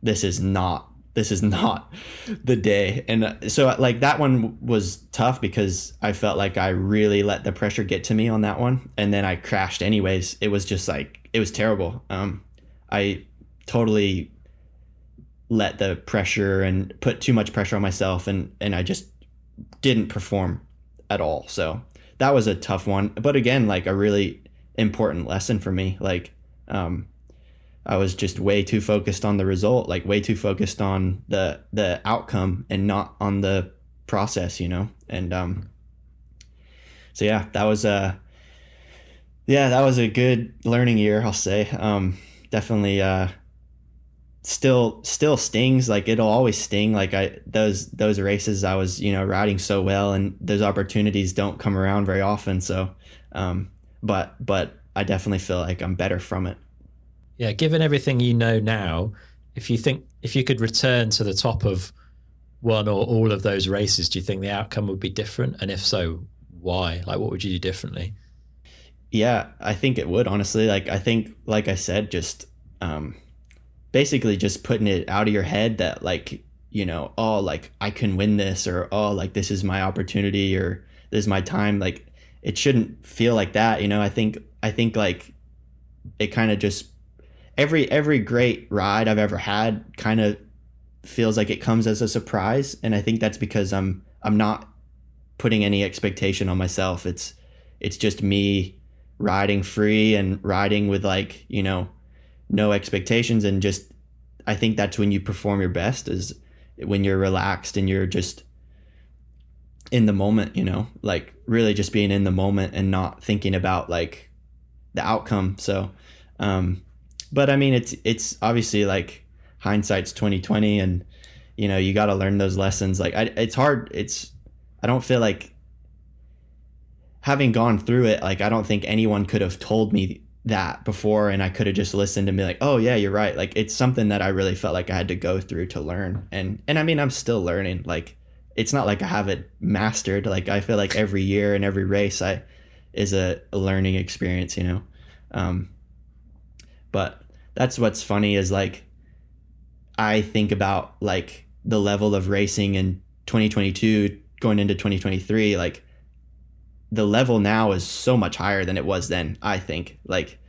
this is not the day. And so like that one was tough because I felt like I really let the pressure get to me on that one. And then I crashed anyways. It was just like, it was terrible. I totally let the pressure and put too much pressure on myself, and I just didn't perform at all. So that was a tough one, but again, like a really important lesson for me. Like I was just way too focused on the result, like way too focused on the outcome and not on the process, and so that was a good learning year, I'll say. Definitely still stings. Like it'll always sting. Like those races I was riding so well, and those opportunities don't come around very often. So but I definitely feel like I'm better from it. Yeah, given everything you know now, if you could return to the top of one or all of those races, do you think the outcome would be different? And if so, why? Like what would you do differently? Yeah, I think it would, honestly. Like I think, like I said, just basically just putting it out of your head that like, oh, like I can win this, or oh, like this is my opportunity, or this is my time. Like it shouldn't feel like that. I think like it kind of just every great ride I've ever had kind of feels like it comes as a surprise. And I think that's because I'm not putting any expectation on myself. It's just me riding free and riding with like, no expectations. And just, I think that's when you perform your best, is when you're relaxed and you're just, in the moment, like really just being in the moment and not thinking about like the outcome. So, but I mean, it's obviously like hindsight's 2020, and you got to learn those lessons. Like it's hard. I don't feel like having gone through it, like I don't think anyone could have told me that before, and I could have just listened and be like, oh yeah, you're right. Like it's something that I really felt like I had to go through to learn. And I mean, I'm still learning. Like it's not like I have it mastered. Like I feel like every year and every race I is a learning experience. Um, but that's what's funny is like I think about like the level of racing in 2022 going into 2023, like the level now is so much higher than it was then. I think like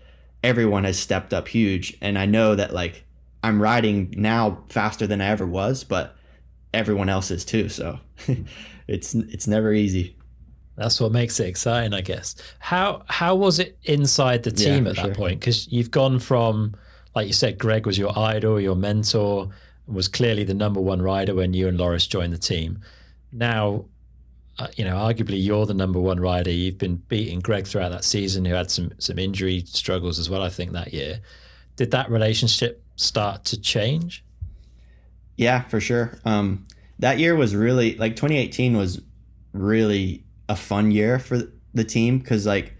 everyone has stepped up huge, and I know that like I'm riding now faster than I ever was, but everyone else is too. So it's never easy. That's what makes it exciting, I guess. How was it inside the Yeah, team for at that sure. point? Because you've gone from, like you said, Greg was your idol, your mentor, and was clearly the number one rider when you and Loris joined the team. Now, arguably you're the number one rider. You've been beating Greg throughout that season, who had some injury struggles as well, I think, that year. Did that relationship start to change? Yeah, for sure. That year was really like 2018 was really a fun year for the team because like,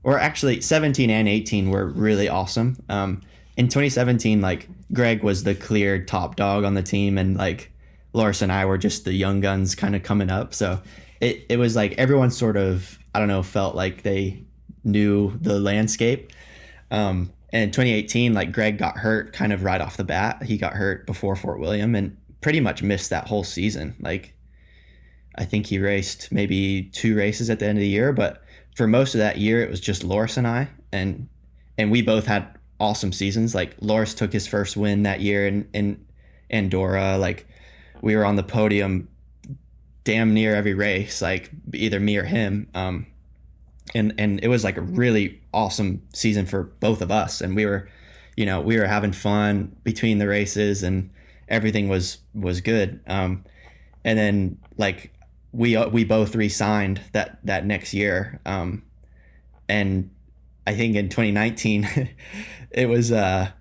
or actually 17 and 18 were really awesome. In 2017, like Greg was the clear top dog on the team, and like Loris and I were just the young guns kind of coming up. So it was like everyone sort of, I don't know, felt like they knew the landscape. And 2018, like Greg got hurt kind of right off the bat. He got hurt before Fort William and pretty much missed that whole season. Like I think he raced maybe 2 races at the end of the year, but for most of that year it was just Loris and I, and we both had awesome seasons. Like Loris took his first win that year in Andorra. Like we were on the podium damn near every race, like either me or him. And it was like a really awesome season for both of us, and we were having fun between the races, and everything was good. And then like we both re-signed that next year, and I think in 2019 it was I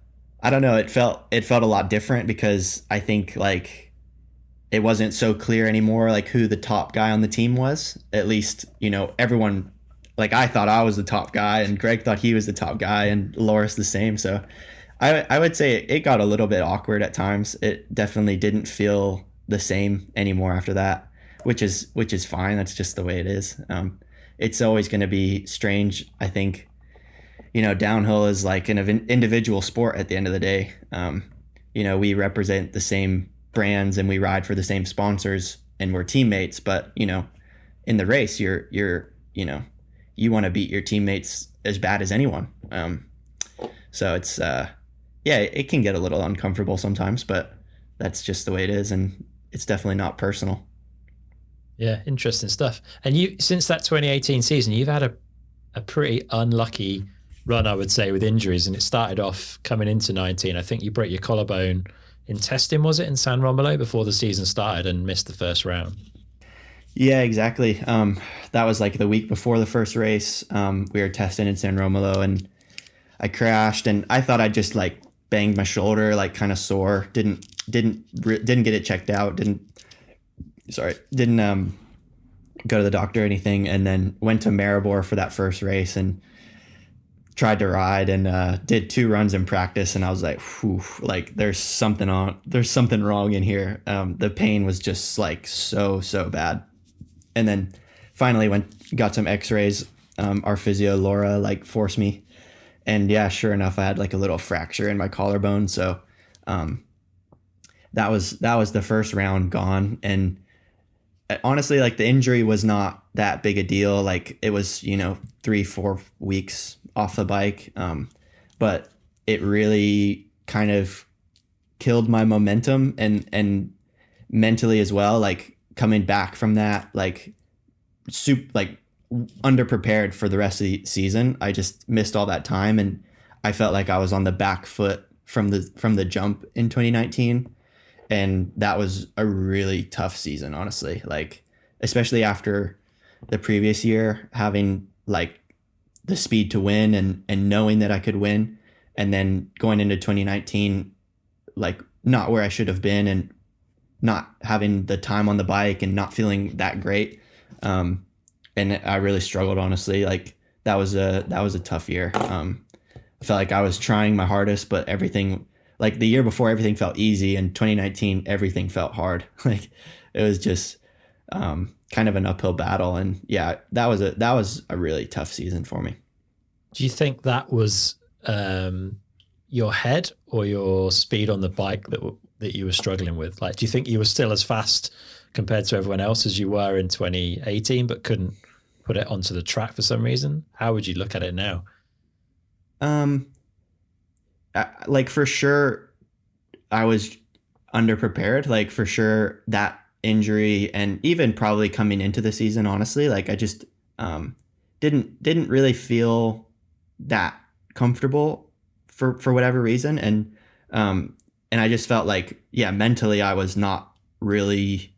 don't know, it felt a lot different because I think like it wasn't so clear anymore like who the top guy on the team was. At least everyone, like I thought I was the top guy, and Greg thought he was the top guy, and Loris the same. So I would say it got a little bit awkward at times. It definitely didn't feel the same anymore after that, which is fine. That's just the way it is. It's always going to be strange. I think downhill is like an individual sport at the end of the day. We represent the same brands and we ride for the same sponsors and we're teammates, but in the race you want to beat your teammates as bad as anyone. So it's yeah, it can get a little uncomfortable sometimes, but that's just the way it is, and it's definitely not personal. Yeah, interesting stuff. And you, since that 2018 season, you've had a pretty unlucky run, I would say, with injuries. And it started off coming into 19. I think you broke your collarbone in testing, was it, in San Romolo before the season started, and missed the first round. Yeah, exactly. That was like the week before the first race. We were testing in San Romolo, and I crashed, and I thought I just like banged my shoulder, like kind of sore. Didn't get it checked out. Didn't go to the doctor or anything, and then went to Maribor for that first race and tried to ride and did 2 runs in practice, and I was like, whew, like there's something wrong in here. The pain was just like so bad, and then finally got some X-rays. Our physio Laura like forced me, and yeah, sure enough, I had like a little fracture in my collarbone. So that was the first round gone, and honestly, like the injury was not that big a deal. Like it was 3-4 weeks off the bike, but it really kind of killed my momentum and mentally as well. Like coming back from that, like like underprepared for the rest of the season. I just missed all that time, and I felt like I was on the back foot from the jump in 2019, and that was a really tough season, honestly. Like especially after the previous year, having like the speed to win and knowing that I could win, and then going into 2019, like not where I should have been and not having the time on the bike and not feeling that great. And I really struggled, honestly. Like that was a tough year. I felt like I was trying my hardest, but everything, like the year before, everything felt easy, and 2019 everything felt hard. Like it was just kind of an uphill battle, and yeah, that was a really tough season for me. Do you think that was your head or your speed on the bike that you were struggling with? Like, do you think you were still as fast compared to everyone else as you were in 2018, but couldn't put it onto the track for some reason? How would you look at it now? Um, like for sure, I was underprepared. Like for sure, that injury, and even probably coming into the season, honestly, like I just didn't really feel that comfortable for whatever reason, and I just felt like, yeah, mentally I was not really,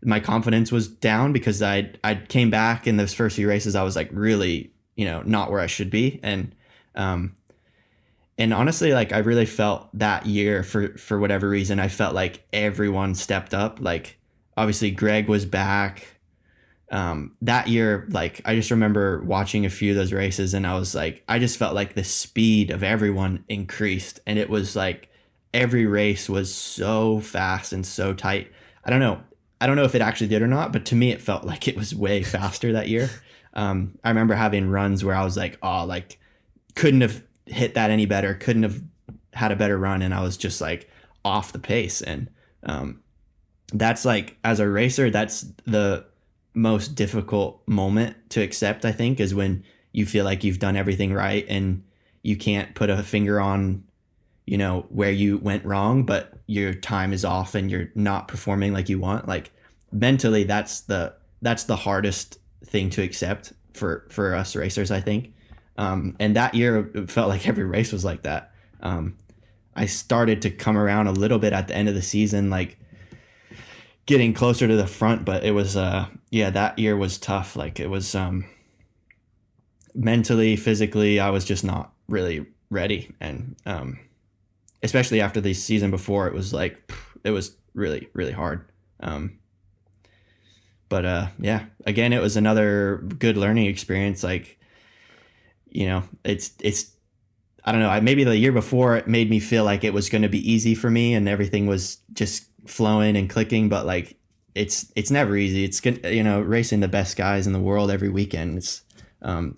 my confidence was down because I came back in those first few races. I was like really, not where I should be. Um, and honestly, like I really felt that year, for whatever reason, I felt like everyone stepped up. Like obviously Greg was back. That year, like I just remember watching a few of those races, and I was like, I just felt like the speed of everyone increased, and it was like every race was so fast and so tight. I don't know. I don't know if it actually did or not, but to me, it felt like it was way faster that year. I remember having runs where I was like, oh, like couldn't have hit that any better, couldn't have had a better run, and I was just like off the pace. And that's like, as a racer, that's the most difficult moment to accept, I think, is when you feel like you've done everything right and you can't put a finger on, where you went wrong, but your time is off and you're not performing like you want. Like mentally, that's the hardest thing to accept for us racers, I think. And that year, it felt like every race was like that. I started to come around a little bit at the end of the season, like getting closer to the front, but it was, that year was tough. Like it was, mentally, physically, I was just not really ready. And, especially after the season before, it was like, it was really, really hard. But yeah, again, it was another good learning experience. Like, it's, I don't know, maybe the year before it made me feel like it was going to be easy for me and everything was just flowing and clicking, but like, it's never easy. It's good, racing the best guys in the world every weekend. It's,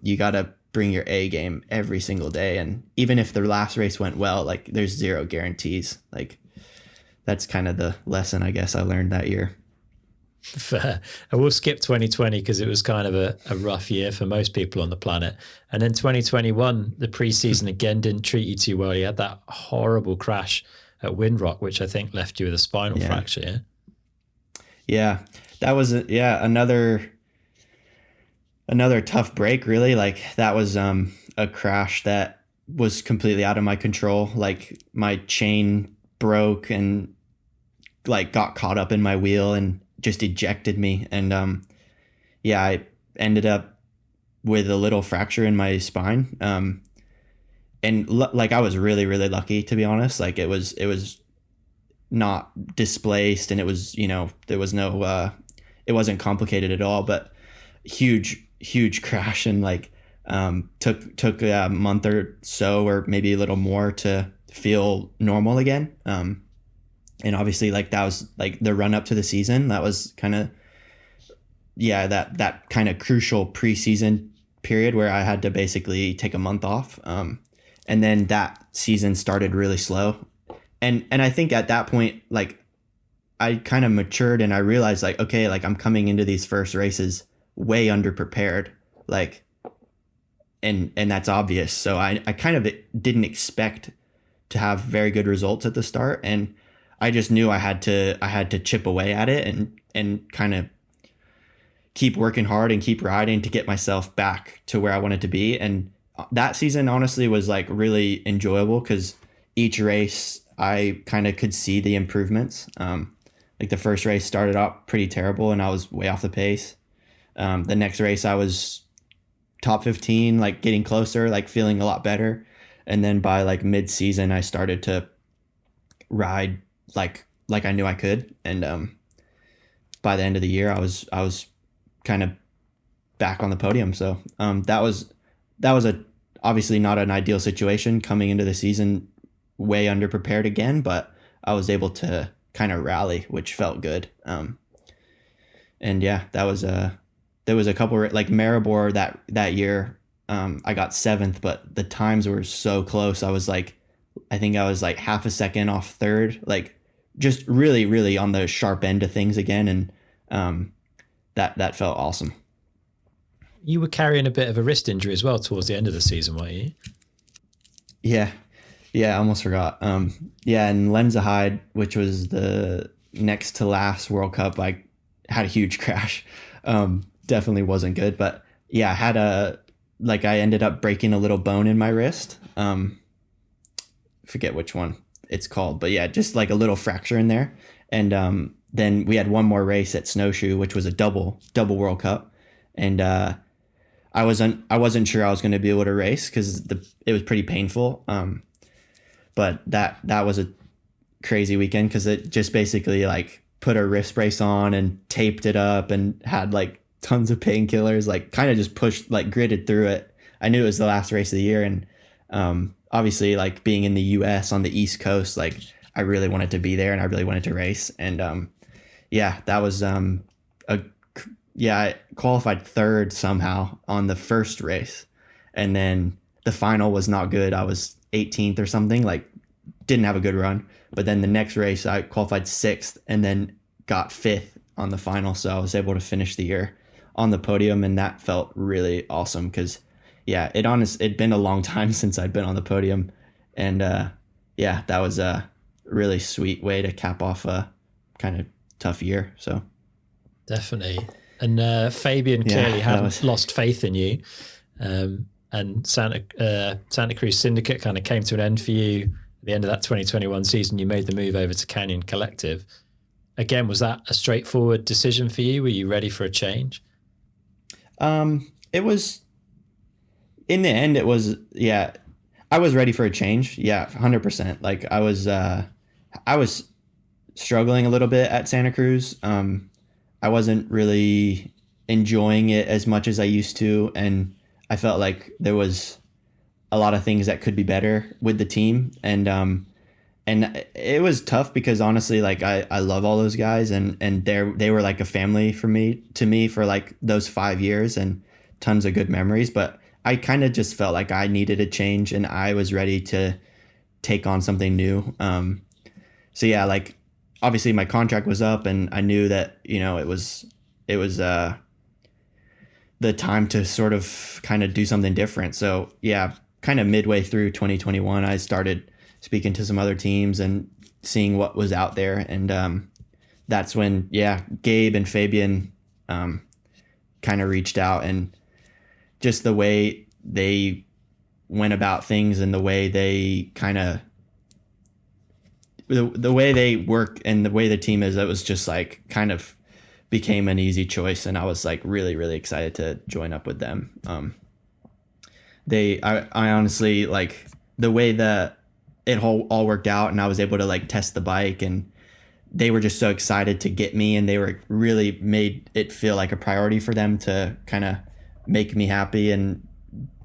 you got to bring your A game every single day. And even if the last race went well, like there's zero guarantees. Like that's kind of the lesson, I guess, I learned that year. Fair. And we'll skip 2020 because it was kind of a rough year for most people on the planet. And then 2021, the preseason again didn't treat you too well. You had that horrible crash at Windrock, which I think left you with a spinal fracture. Yeah. Yeah, that was another tough break, really. Like that was a crash that was completely out of my control. Like my chain broke and like got caught up in my wheel and just ejected me. And I ended up with a little fracture in my spine. And like I was really, really lucky, to be honest. Like it was not displaced, and it was, there was no it wasn't complicated at all, but huge crash, and like took a month or so, or maybe a little more, to feel normal again. And obviously, like that was like the run up to the season. That was kind of, that kind of crucial preseason period where I had to basically take a month off. And then that season started really slow. And I think at that point, like I kind of matured and I realized like, okay, like I'm coming into these first races way underprepared, like, and that's obvious. So I kind of didn't expect to have very good results at the start. And I just knew I had to chip away at it and kind of keep working hard and keep riding to get myself back to where I wanted to be. And that season honestly was like really enjoyable because each race I kind of could see the improvements. Like the first race started out pretty terrible and I was way off the pace. The next race I was top 15, like getting closer, like feeling a lot better. And then by like mid season, I started to ride like I knew I could. And by the end of the year, I was kind of back on the podium. So that was a obviously not an ideal situation coming into the season, way underprepared again, but I was able to kind of rally, which felt good. And yeah, that was there was a couple like Maribor that year. I got seventh, but the times were so close. I think I was like half a second off third, like just really, really on the sharp end of things again. And that felt awesome. You were carrying a bit of a wrist injury as well towards the end of the season, weren't you? Yeah. Yeah. I almost forgot. Yeah. And Lenzerheide, which was the next to last World Cup, I had a huge crash. Definitely wasn't good, but yeah, I ended up breaking a little bone in my wrist. Forget which one it's called, but yeah, just like a little fracture in there. And then we had one more race at Snowshoe, which was a double World Cup. And I wasn't sure I was going to be able to race because it was pretty painful. But that was a crazy weekend because it just basically like put a wrist brace on and taped it up and had like tons of painkillers, like kind of just pushed, like gritted through it. I knew it was the last race of the year. And obviously like being in the US on the East Coast, like I really wanted to be there and I really wanted to race. And yeah, that was I qualified third somehow on the first race. And then the final was not good. I was 18th or something, like didn't have a good run. But then the next race I qualified sixth and then got fifth on the final. So I was able to finish the year on the podium, and that felt really awesome because yeah, it'd been a long time since I'd been on the podium. And yeah, that was a really sweet way to cap off a kind of tough year. So definitely. And Fabien clearly hadn't lost faith in you. And Santa Cruz Syndicate kind of came to an end for you at the end of that 2021 season. You made the move over to Canyon Collective. Again, was that a straightforward decision for you? Were you ready for a change? It was, in the end, it was, yeah, I was ready for a change. Yeah, 100%. Like I was struggling a little bit at Santa Cruz. I wasn't really enjoying it as much as I used to. And I felt like there was a lot of things that could be better with the team. And it was tough because honestly, like I love all those guys and they were like a family to me for like those 5 years and tons of good memories. But I kind of just felt like I needed a change and I was ready to take on something new. So yeah, like obviously my contract was up and I knew that, it was the time to sort of kind of do something different. So yeah, kind of midway through 2021, I started speaking to some other teams and seeing what was out there. And that's when, yeah, Gabe and Fabien kind of reached out, and just the way they went about things and the way they kind of, the way they work and the way the team is, it was just like kind of became an easy choice. And I was like really, really excited to join up with them. I honestly, like the way that it all worked out and I was able to like test the bike, and they were just so excited to get me, and they were really made it feel like a priority for them to kind of make me happy and,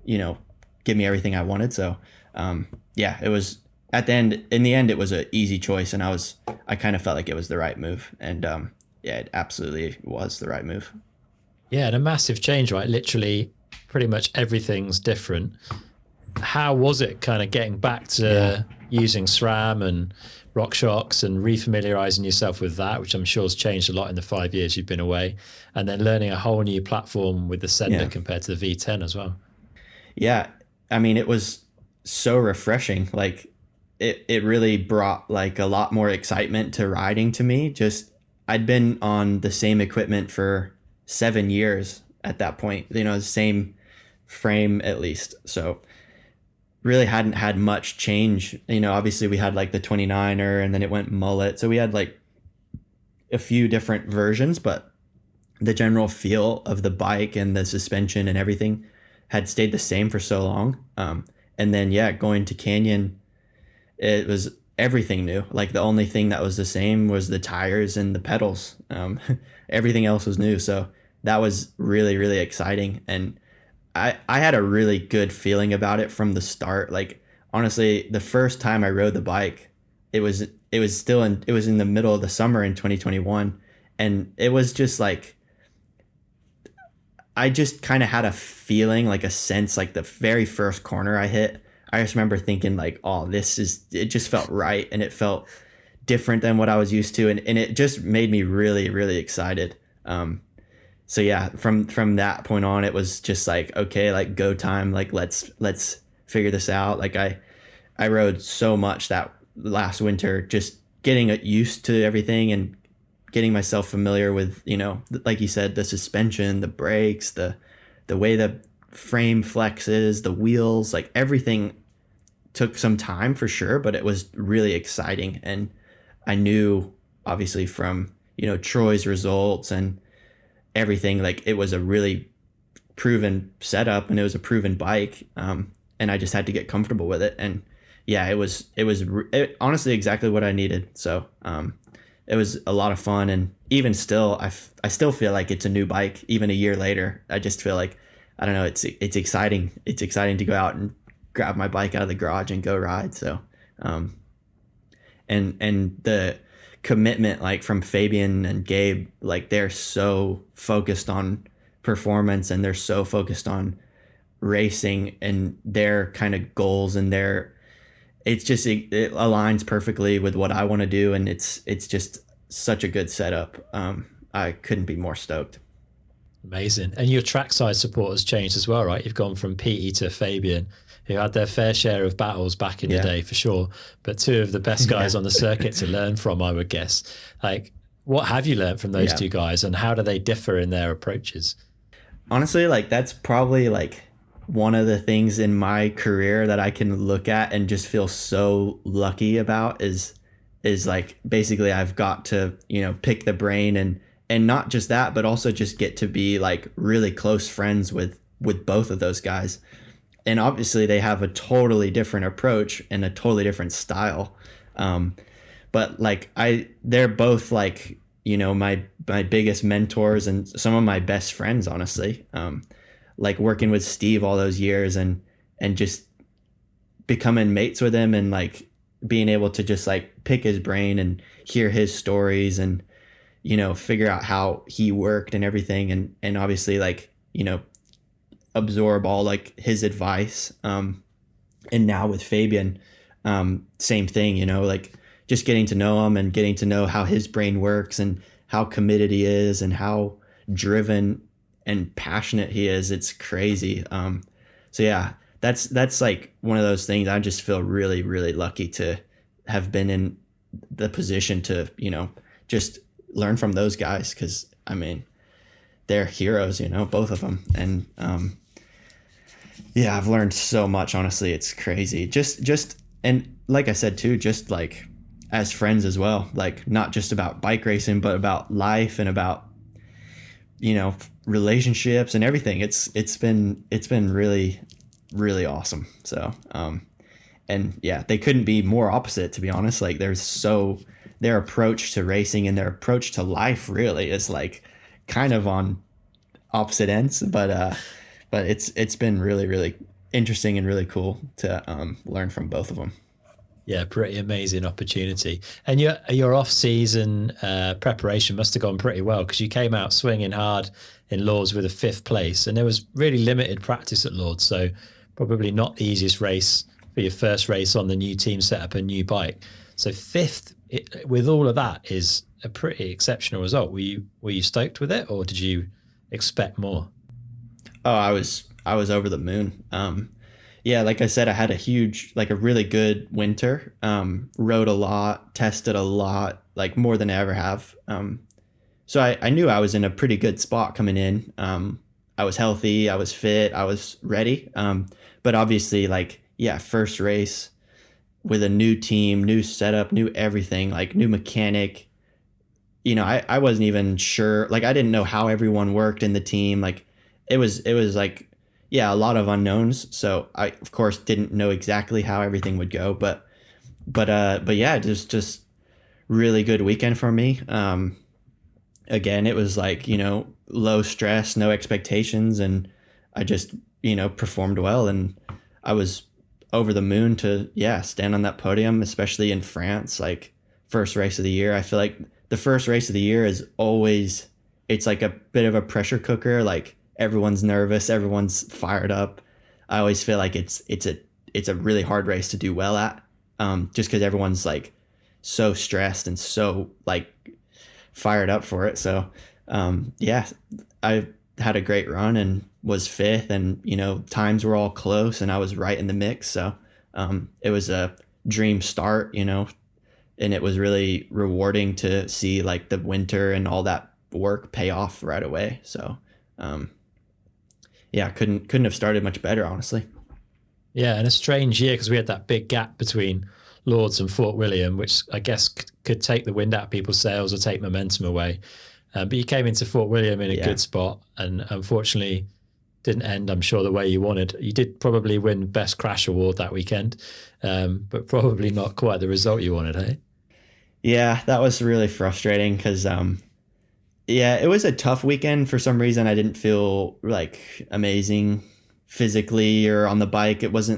give me everything I wanted. So, yeah, it was in the end, it was an easy choice, and I kind of felt like it was the right move. And, yeah, it absolutely was the right move. Yeah. And a massive change, right? Literally pretty much everything's different. How was it kind of getting back to using SRAM and RockShox and refamiliarizing yourself with that, which I'm sure has changed a lot in the 5 years you've been away, and then learning a whole new platform with the Sender compared to the V10 as well? Yeah. I mean, it was so refreshing. Like it really brought like a lot more excitement to riding to me. Just, I'd been on the same equipment for 7 years at that point, the same frame at least. So really hadn't had much change. Obviously we had like the 29er and then it went mullet. So we had like a few different versions, but the general feel of the bike and the suspension and everything had stayed the same for so long. And then, yeah, going to Canyon, it was everything new. Like the only thing that was the same was the tires and the pedals. Everything else was new. So that was really, really exciting. And I had a really good feeling about it from the start. Like honestly, the first time I rode the bike, it was in the middle of the summer in 2021, and it was just like I just kind of had a feeling, like a sense, like the very first corner I hit, I just remember thinking like, oh, it just felt right, and it felt different than what I was used to, and it just made me really, really excited. So yeah, from that point on, it was just like, okay, like go time, like let's figure this out. Like I rode so much that last winter, just getting used to everything and getting myself familiar with, like you said, the suspension, the brakes, the way the frame flexes, the wheels, like everything took some time for sure, but it was really exciting. And I knew obviously from, Troy's results and everything, like it was a really proven setup and it was a proven bike. And I just had to get comfortable with it. And yeah, it honestly exactly what I needed. So, it was a lot of fun. And even still, I still feel like it's a new bike, even a year later. I just feel like, I don't know, it's exciting. It's exciting to go out and grab my bike out of the garage and go ride. So, and the commitment, like from Fabien and Gabe, like they're so focused on performance and they're so focused on racing and their kind of goals and it aligns perfectly with what I want to do, and it's just such a good setup. I couldn't be more stoked. Amazing. And your trackside support has changed as well, right? You've gone from Peat to Fabien, who had their fair share of battles back in the day for sure, but two of the best guys on the circuit to learn from, I would guess. Like, what have you learned from those two guys, and how do they differ in their approaches? Honestly, like that's probably like one of the things in my career that I can look at and just feel so lucky about is like basically I've got to, pick the brain and not just that, but also just get to be like really close friends with both of those guys. And obviously they have a totally different approach and a totally different style. But like they're both like, my biggest mentors and some of my best friends, honestly. Like working with Steve all those years and just becoming mates with him and like being able to just like pick his brain and hear his stories and, figure out how he worked and everything. And obviously like, absorb all like his advice. And now with Fabien, same thing, like just getting to know him and getting to know how his brain works and how committed he is and how driven and passionate he is. It's crazy. So yeah, that's like one of those things. I just feel really, really lucky to have been in the position to, just learn from those guys. Cause I mean, they're heroes, both of them. And, yeah, I've learned so much, honestly. It's crazy. And like I said, too, just like as friends as well, like not just about bike racing, but about life and about, relationships and everything. It's been really, really awesome. So, and yeah, they couldn't be more opposite, to be honest. Like their approach to racing and their approach to life really is like kind of on opposite ends, but it's been really, really interesting and really cool to learn from both of them. Yeah, pretty amazing opportunity. And your off-season preparation must have gone pretty well because you came out swinging hard in Lords with a 5th place, and there was really limited practice at Lords, so probably not the easiest race for your first race on the new team setup and new bike. So 5th, with all of that, is a pretty exceptional result. Were you stoked with it, or did you expect more? Oh, I was over the moon. Yeah, like I said, I had a really good winter. Rode a lot, tested a lot, like more than I ever have. So I knew I was in a pretty good spot coming in. I was healthy, I was fit, I was ready. But obviously, like, yeah, first race with a new team, new setup, new everything, like new mechanic, I wasn't even sure. Like, I didn't know how everyone worked in the team. Like, it was like, yeah, a lot of unknowns. So I, of course, didn't know exactly how everything would go. But yeah, it was just really good weekend for me. Again, it was like, low stress, no expectations, and I just, performed well, and I was over the moon to, yeah, stand on that podium, especially in France, like first race of the year. I feel like the first race of the year is always, it's like a bit of a pressure cooker. Like everyone's nervous, everyone's fired up. I always feel like it's a really hard race to do well at, just because everyone's like so stressed and so like fired up for it. So, yeah, I had a great run and was fifth, and times were all close, and I was right in the mix. So, it was a dream start, and it was really rewarding to see like the winter and all that work pay off right away. So, yeah, couldn't have started much better, honestly. Yeah, and a strange year because we had that big gap between Lords and Fort William, which I guess could take the wind out of people's sails or take momentum away. But you came into Fort William in a good spot, and unfortunately didn't end, I'm sure, the way you wanted. You did probably win Best Crash Award that weekend, but probably not quite the result you wanted, hey? Yeah, that was really frustrating because, yeah, it was a tough weekend. For some reason, I didn't feel like amazing physically or on the bike. It was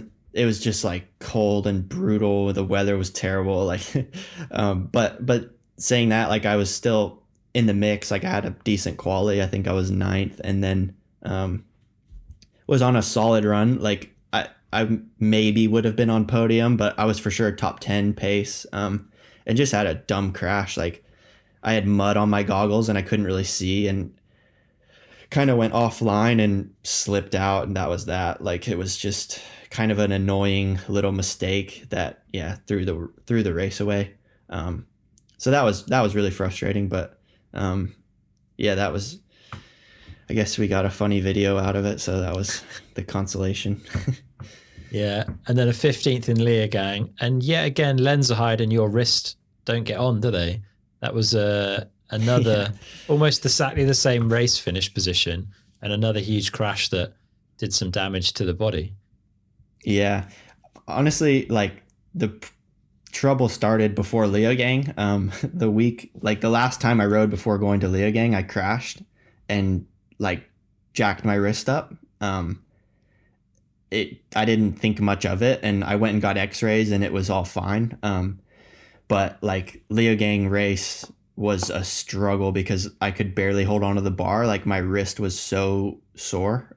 just like cold and brutal. The weather was terrible. Like, but saying that, like I was still in the mix. Like I had a decent quality. I think I was ninth, and then, was on a solid run. Like I maybe would have been on podium, but I was for sure top 10 pace. And just had a dumb crash. Like I had mud on my goggles and I couldn't really see, and kind of went offline and slipped out, and that was that. Like it was just kind of an annoying little mistake that, yeah, threw the race away. So that was really frustrating, but, yeah, that was, I guess we got a funny video out of it, so that was the consolation. Yeah, and then a 15th in Leogang, and yet again, Lenzerheide and your wrist don't get on, do they? That was another almost exactly the same race finish position, and another huge crash that did some damage to the body. Yeah, honestly, like trouble started before Leogang. The week, like the last time I rode before going to Leogang, I crashed and like jacked my wrist up. I didn't think much of it, and I went and got X-rays, and it was all fine. But like Leogang race was a struggle because I could barely hold on to the bar. Like my wrist was so sore.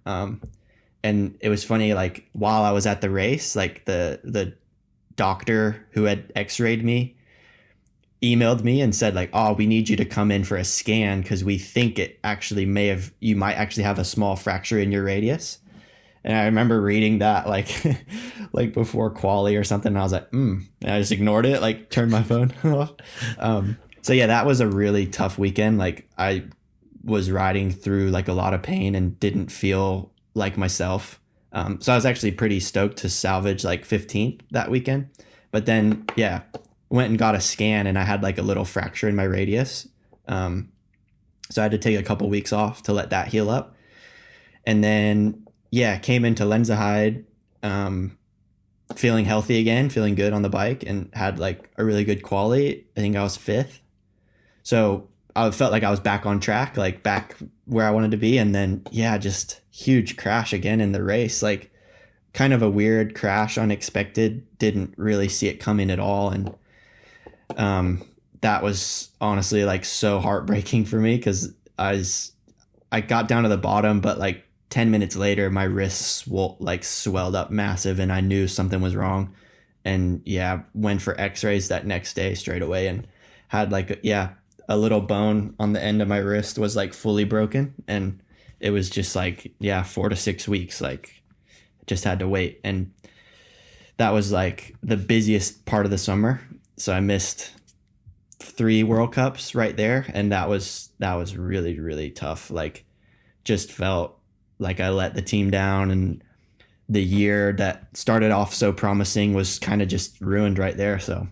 And it was funny, like while I was at the race, like the doctor who had X-rayed me emailed me and said like, oh, we need you to come in for a scan because we think it actually you might actually have a small fracture in your radius. And I remember reading that like like before quali or something, and I was like, and I just ignored it, like turned my phone off. So yeah, that was a really tough weekend. Like I was riding through like a lot of pain and didn't feel like myself. So I was actually pretty stoked to salvage like 15th that weekend. But then, yeah, went and got a scan, and I had like a little fracture in my radius. So I had to take a couple weeks off to let that heal up. And then, yeah, came into Lenzerheide, feeling healthy again, feeling good on the bike, and had like a really good quality. I think I was fifth. So I felt like I was back on track, like back where I wanted to be. And then, yeah, just huge crash again in the race. Like kind of a weird crash, unexpected, didn't really see it coming at all. And, that was honestly like so heartbreaking for me because I got down to the bottom, but like 10 minutes later, my wrists swelled up massive, and I knew something was wrong. And yeah, went for X-rays that next day straight away, and had like, yeah, a little bone on the end of my wrist was like fully broken. And it was just like, yeah, 4 to 6 weeks, like just had to wait. And that was like the busiest part of the summer. So I missed 3 World Cups right there. And that was really, really tough. Like just felt like I let the team down, and the year that started off so promising was kind of just ruined right there. So,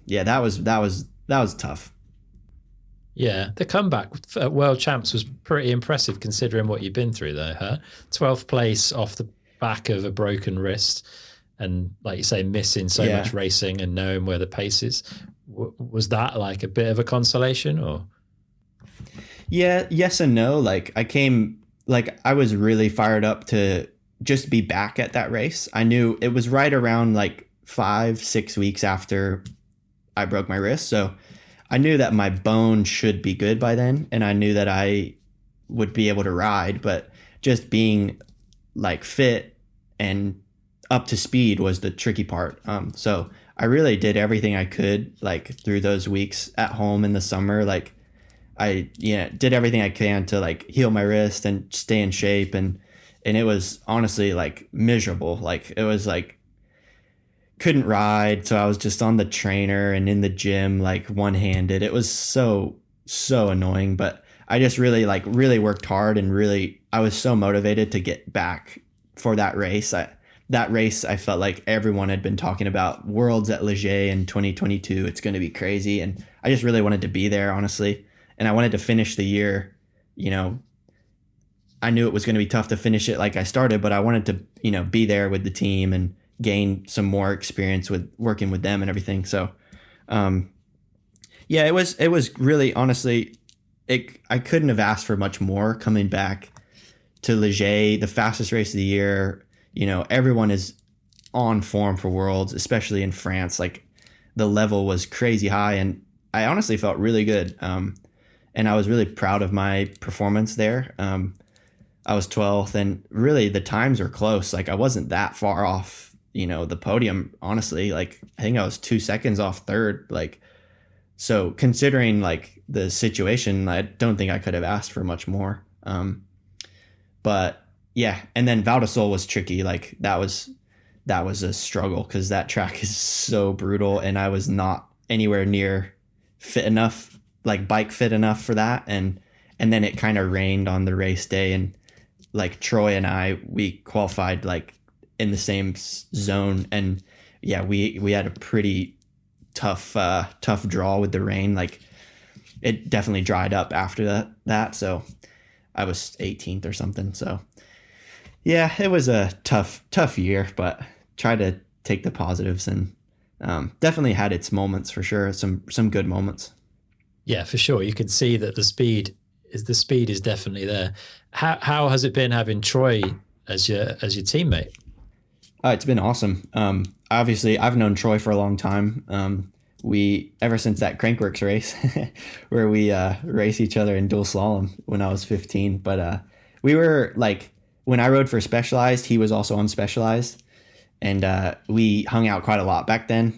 yeah, that was tough. Yeah, the comeback at World Champs was pretty impressive considering what you've been through, though. Huh? 12th place off the back of a broken wrist, and like you say, missing so much Yeah. racing and knowing where the pace is. Was that like a bit of a consolation, or? Yeah, yes and no. Like I was really fired up to just be back at that race. I knew it was right around like 5, 6 weeks after I broke my wrist. So I knew that my bone should be good by then. And I knew that I would be able to ride, but just being like fit and up to speed was the tricky part. So I really did everything I could like through those weeks at home in the summer. Like I did everything I can to like heal my wrist and stay in shape, and it was honestly like miserable. Like it was like couldn't ride, so I was just on the trainer and in the gym like one-handed. It was so annoying, but I just really worked hard, and really I was so motivated to get back for that race. That race I felt like everyone had been talking about, Worlds at Leger in 2022. It's going to be crazy, and I just really wanted to be there, honestly. And I wanted to finish the year, you know, I knew it was going to be tough to finish it like I started, but I wanted to, be there with the team and gain some more experience with working with them and everything. So, um, yeah, it was really, honestly, I couldn't have asked for much more coming back to Leger, the fastest race of the year. Everyone is on form for Worlds, especially in France. Like the level was crazy high, and I honestly felt really good. And I was really proud of my performance there. I was 12th, and really the times were close. Like I wasn't that far off, the podium, honestly. Like I think I was 2 seconds off third. Like, so considering like the situation, I don't think I could have asked for much more. But yeah, and then Val di Sole was tricky. Like that was a struggle because that track is so brutal, and I was not anywhere near fit enough, like bike fit enough for that. And then it kind of rained on the race day, and like Troy and we qualified like in the same zone, and yeah, we had a pretty tough draw with the rain. Like it definitely dried up after that. So I was 18th or something. So yeah, it was a tough year, but try to take the positives, and definitely had its moments for sure. Some good moments. Yeah, for sure. You can see that the speed is definitely there. How has it been having Troy as your teammate? It's been awesome. Obviously, I've known Troy for a long time. We ever since that Crankworks race where we race each other in dual slalom when I was 15. But we were like when I rode for Specialized, he was also on Specialized, and we hung out quite a lot back then.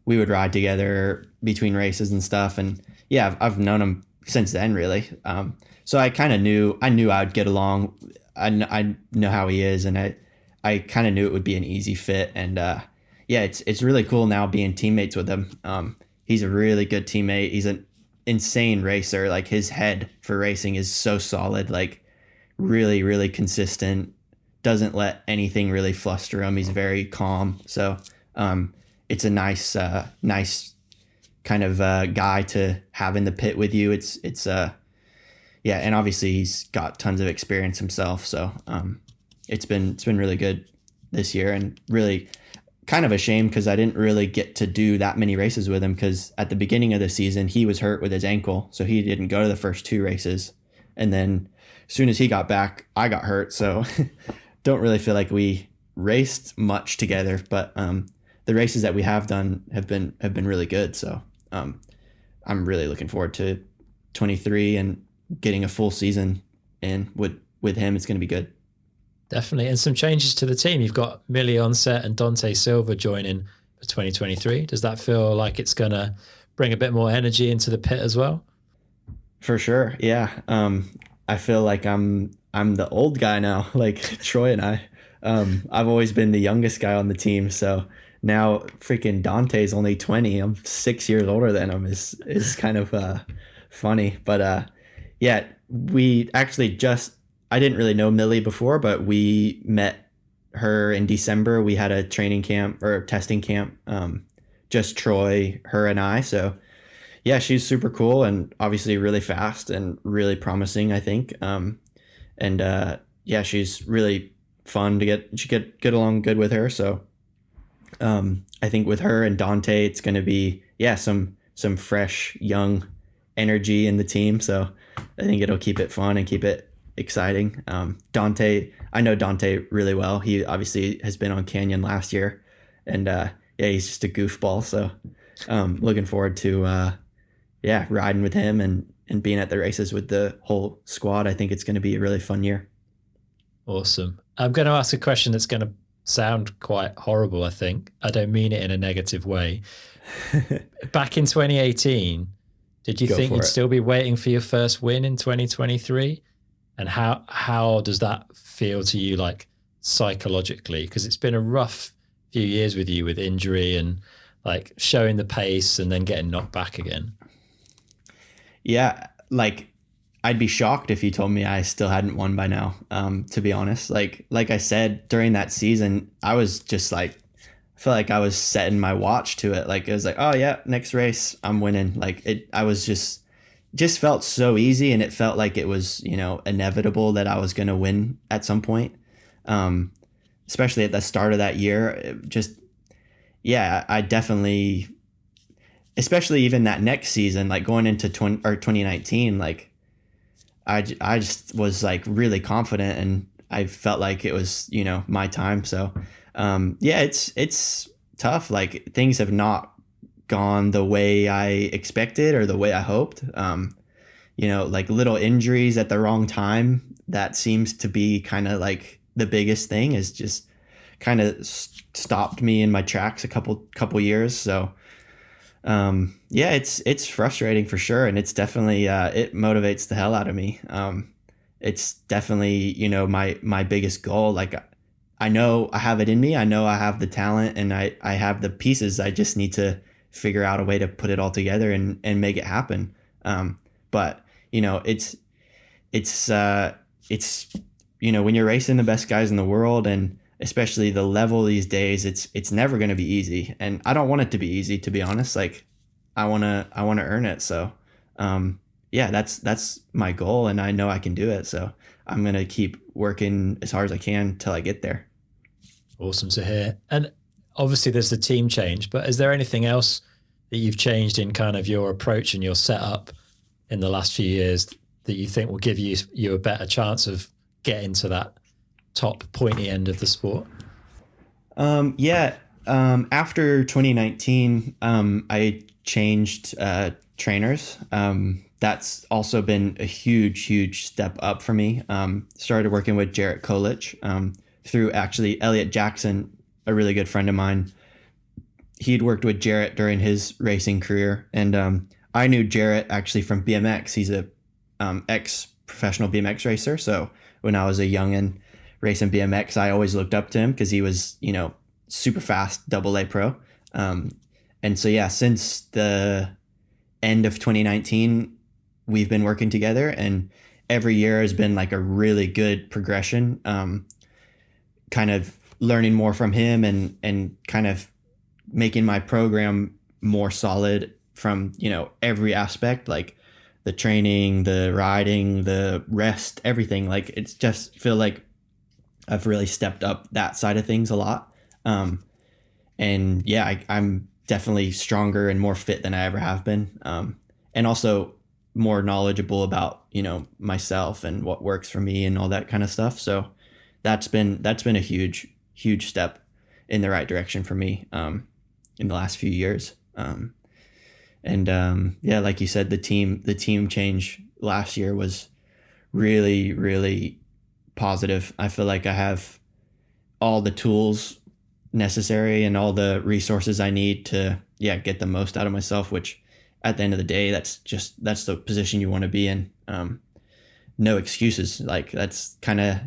We would ride together between races and stuff, and yeah, I've known him since then, really. So I knew I'd get along. I know how he is, and I kind of knew it would be an easy fit. And yeah, it's really cool now being teammates with him. He's a really good teammate. He's an insane racer. Like his head for racing is so solid. Like really, really consistent. Doesn't let anything really fluster him. He's very calm. So it's a nice kind of guy to have in the pit with you. It's yeah, and obviously he's got tons of experience himself. So it's been really good this year, and really kind of a shame because I didn't really get to do that many races with him, because at the beginning of the season he was hurt with his ankle, so he didn't go to the first 2 races, and then as soon as he got back, I got hurt. So don't really feel like we raced much together, but the races that we have done have been really good. So I'm really looking forward to 23 and getting a full season in with him. It's going to be good. Definitely. And some changes to the team. You've got Millie on set and Dante Silva joining for 2023. Does that feel like it's going to bring a bit more energy into the pit as well? For sure. Yeah. I feel like I'm the old guy now, like Troy and I. I've always been the youngest guy on the team, so now freaking Dante's only 20. I'm 6 years older than him. Is kind of funny, but yeah, we actually just I didn't really know Millie before, but we met her in December. We had a training camp or a testing camp, just Troy, her, and I. So yeah, she's super cool and obviously really fast and really promising, I think. And yeah, she's really fun to get along good with her. So I think with her and Dante, it's going to be yeah some fresh young energy in the team. So I think it'll keep it fun and keep it exciting. Dante, I know Dante really well. He obviously has been on Canyon last year, and yeah, he's just a goofball. So looking forward to yeah riding with him and being at the races with the whole squad. I think it's going to be a really fun year. Awesome. I'm going to ask a question that's going to sound quite horrible, I think. I don't mean it in a negative way. Back in 2018, did you Go think for you'd it. still be waiting for your first win in 2023? And how does that feel to you, like psychologically? Because it's been a rough few years with you with injury and like showing the pace and then getting knocked back again. Yeah, like I'd be shocked if you told me I still hadn't won by now. To be honest, like I said during that season, I was just like, I felt like I was setting my watch to it. Like it was like, oh yeah, next race I'm winning. Like it, I was just felt so easy, and it felt like it was inevitable that I was gonna win at some point. Um, Especially at the start of that year, just yeah, I definitely, especially even that next season, like going into 2019, like I just was like really confident and I felt like it was, my time. So, yeah, it's tough. Like things have not gone the way I expected or the way I hoped. Like little injuries at the wrong time. That seems to be kind of like the biggest thing is just kind of stopped me in my tracks a couple years. So, yeah, it's frustrating for sure, and it's definitely it motivates the hell out of me. It's definitely my biggest goal. Like I know I have it in me. I know I have the talent, and I have the pieces. I just need to figure out a way to put it all together and make it happen. But it's when you're racing the best guys in the world and especially the level these days, it's never going to be easy, and I don't want it to be easy, to be honest. Like I want to earn it. So yeah, that's my goal, and I know I can do it. So I'm going to keep working as hard as I can till I get there. Awesome to hear. And obviously there's the team change, but is there anything else that you've changed in kind of your approach and your setup in the last few years that you think will give you a better chance of getting to that top pointy end of the sport? Yeah. After 2019, I changed trainers. That's also been a huge step up for me. Started working with Jarrett Kolich through actually Elliot Jackson, a really good friend of mine. He'd worked with Jarrett during his racing career, and I knew Jarrett actually from BMX. He's a ex-professional BMX racer. So when I was a youngin' racing BMX, I always looked up to him because he was, super fast AA pro. And so, yeah, since the end of 2019, we've been working together, and every year has been like a really good progression. Kind of learning more from him and kind of making my program more solid from, every aspect, like the training, the riding, the rest, everything. Like it's just feel like I've really stepped up that side of things a lot. And yeah, I'm definitely stronger and more fit than I ever have been. And also more knowledgeable about, myself and what works for me and all that kind of stuff. So that's been a huge step in the right direction for me, in the last few years. Yeah, like you said, the team change last year was really positive. I feel like I have all the tools necessary and all the resources I need to get the most out of myself, which at the end of the day, that's the position you want to be in. No excuses. Like that's kind of,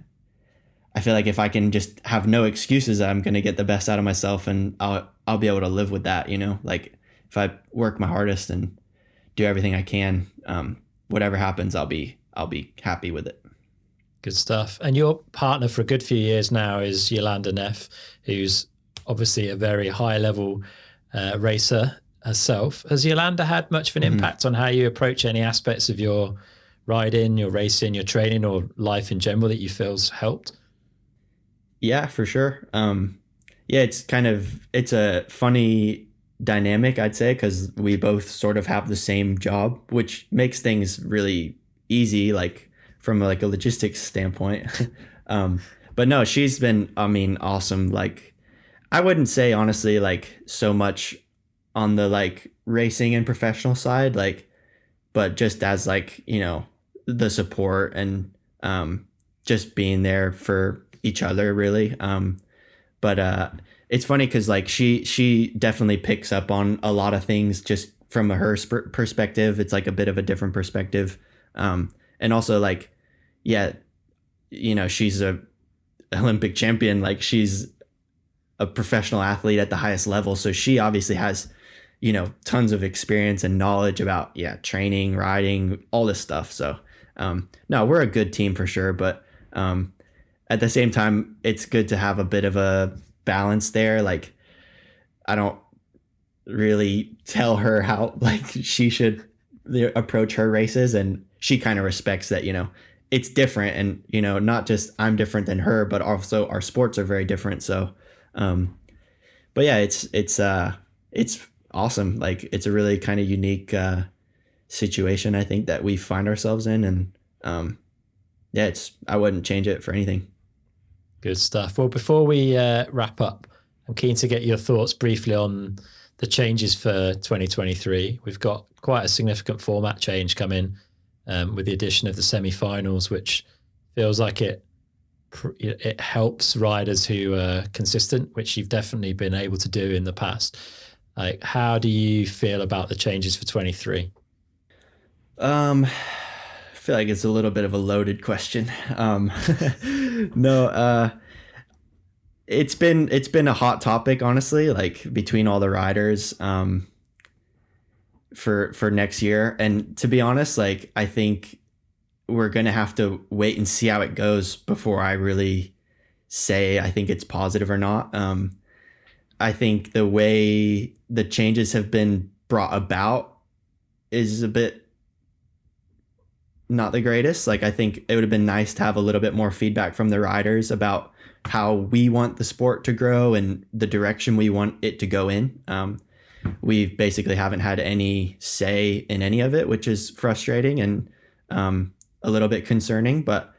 I feel like if I can just have no excuses, I'm going to get the best out of myself, and I'll be able to live with that, like if I work my hardest and do everything I can, whatever happens, I'll be happy with it. Good stuff. And your partner for a good few years now is Jolanda Neff, who's obviously a very high level racer. herself. Has Jolanda had much of an impact on how you approach any aspects of your riding, your racing, your training, or life in general that you feel's helped? Yeah, for sure. Yeah, it's a funny dynamic, I'd say, because we both sort of have the same job, which makes things really easy, like from like a logistics standpoint. um, but no, she's been, I mean, awesome. Like, I wouldn't say honestly, like so much on the like racing and professional side, like, but just as like, the support and just being there for each other, really. But it's funny because like she definitely picks up on a lot of things just from her perspective. It's like a bit of a different perspective, and also like, yeah, she's a Olympic champion. Like she's a professional athlete at the highest level, so she obviously has tons of experience and knowledge about training, riding, all this stuff. So no, we're a good team for sure, but at the same time, it's good to have a bit of a balance there. Like, I don't really tell her how like she should approach her races, and she kind of respects that. It's different, and not just I'm different than her, but also our sports are very different. So, but yeah, it's awesome. Like, it's a really kind of unique situation, I think, that we find ourselves in, and yeah, I wouldn't change it for anything. Good stuff. Well, before we wrap up, I'm keen to get your thoughts briefly on the changes for 2023. We've got quite a significant format change coming with the addition of the semi-finals, which feels like it helps riders who are consistent, which you've definitely been able to do in the past. Like, how do you feel about the changes for 23? I feel like it's a little bit of a loaded question. No, it's been a hot topic, honestly, like between all the riders, for next year. And to be honest, like, I think we're gonna have to wait and see how it goes before I really say I think it's positive or not. I think the way the changes have been brought about is a bit not the greatest. Like, I think it would have been nice to have a little bit more feedback from the riders about how we want the sport to grow and the direction we want it to go in. We basically haven't had any say in any of it, which is frustrating and a little bit concerning. But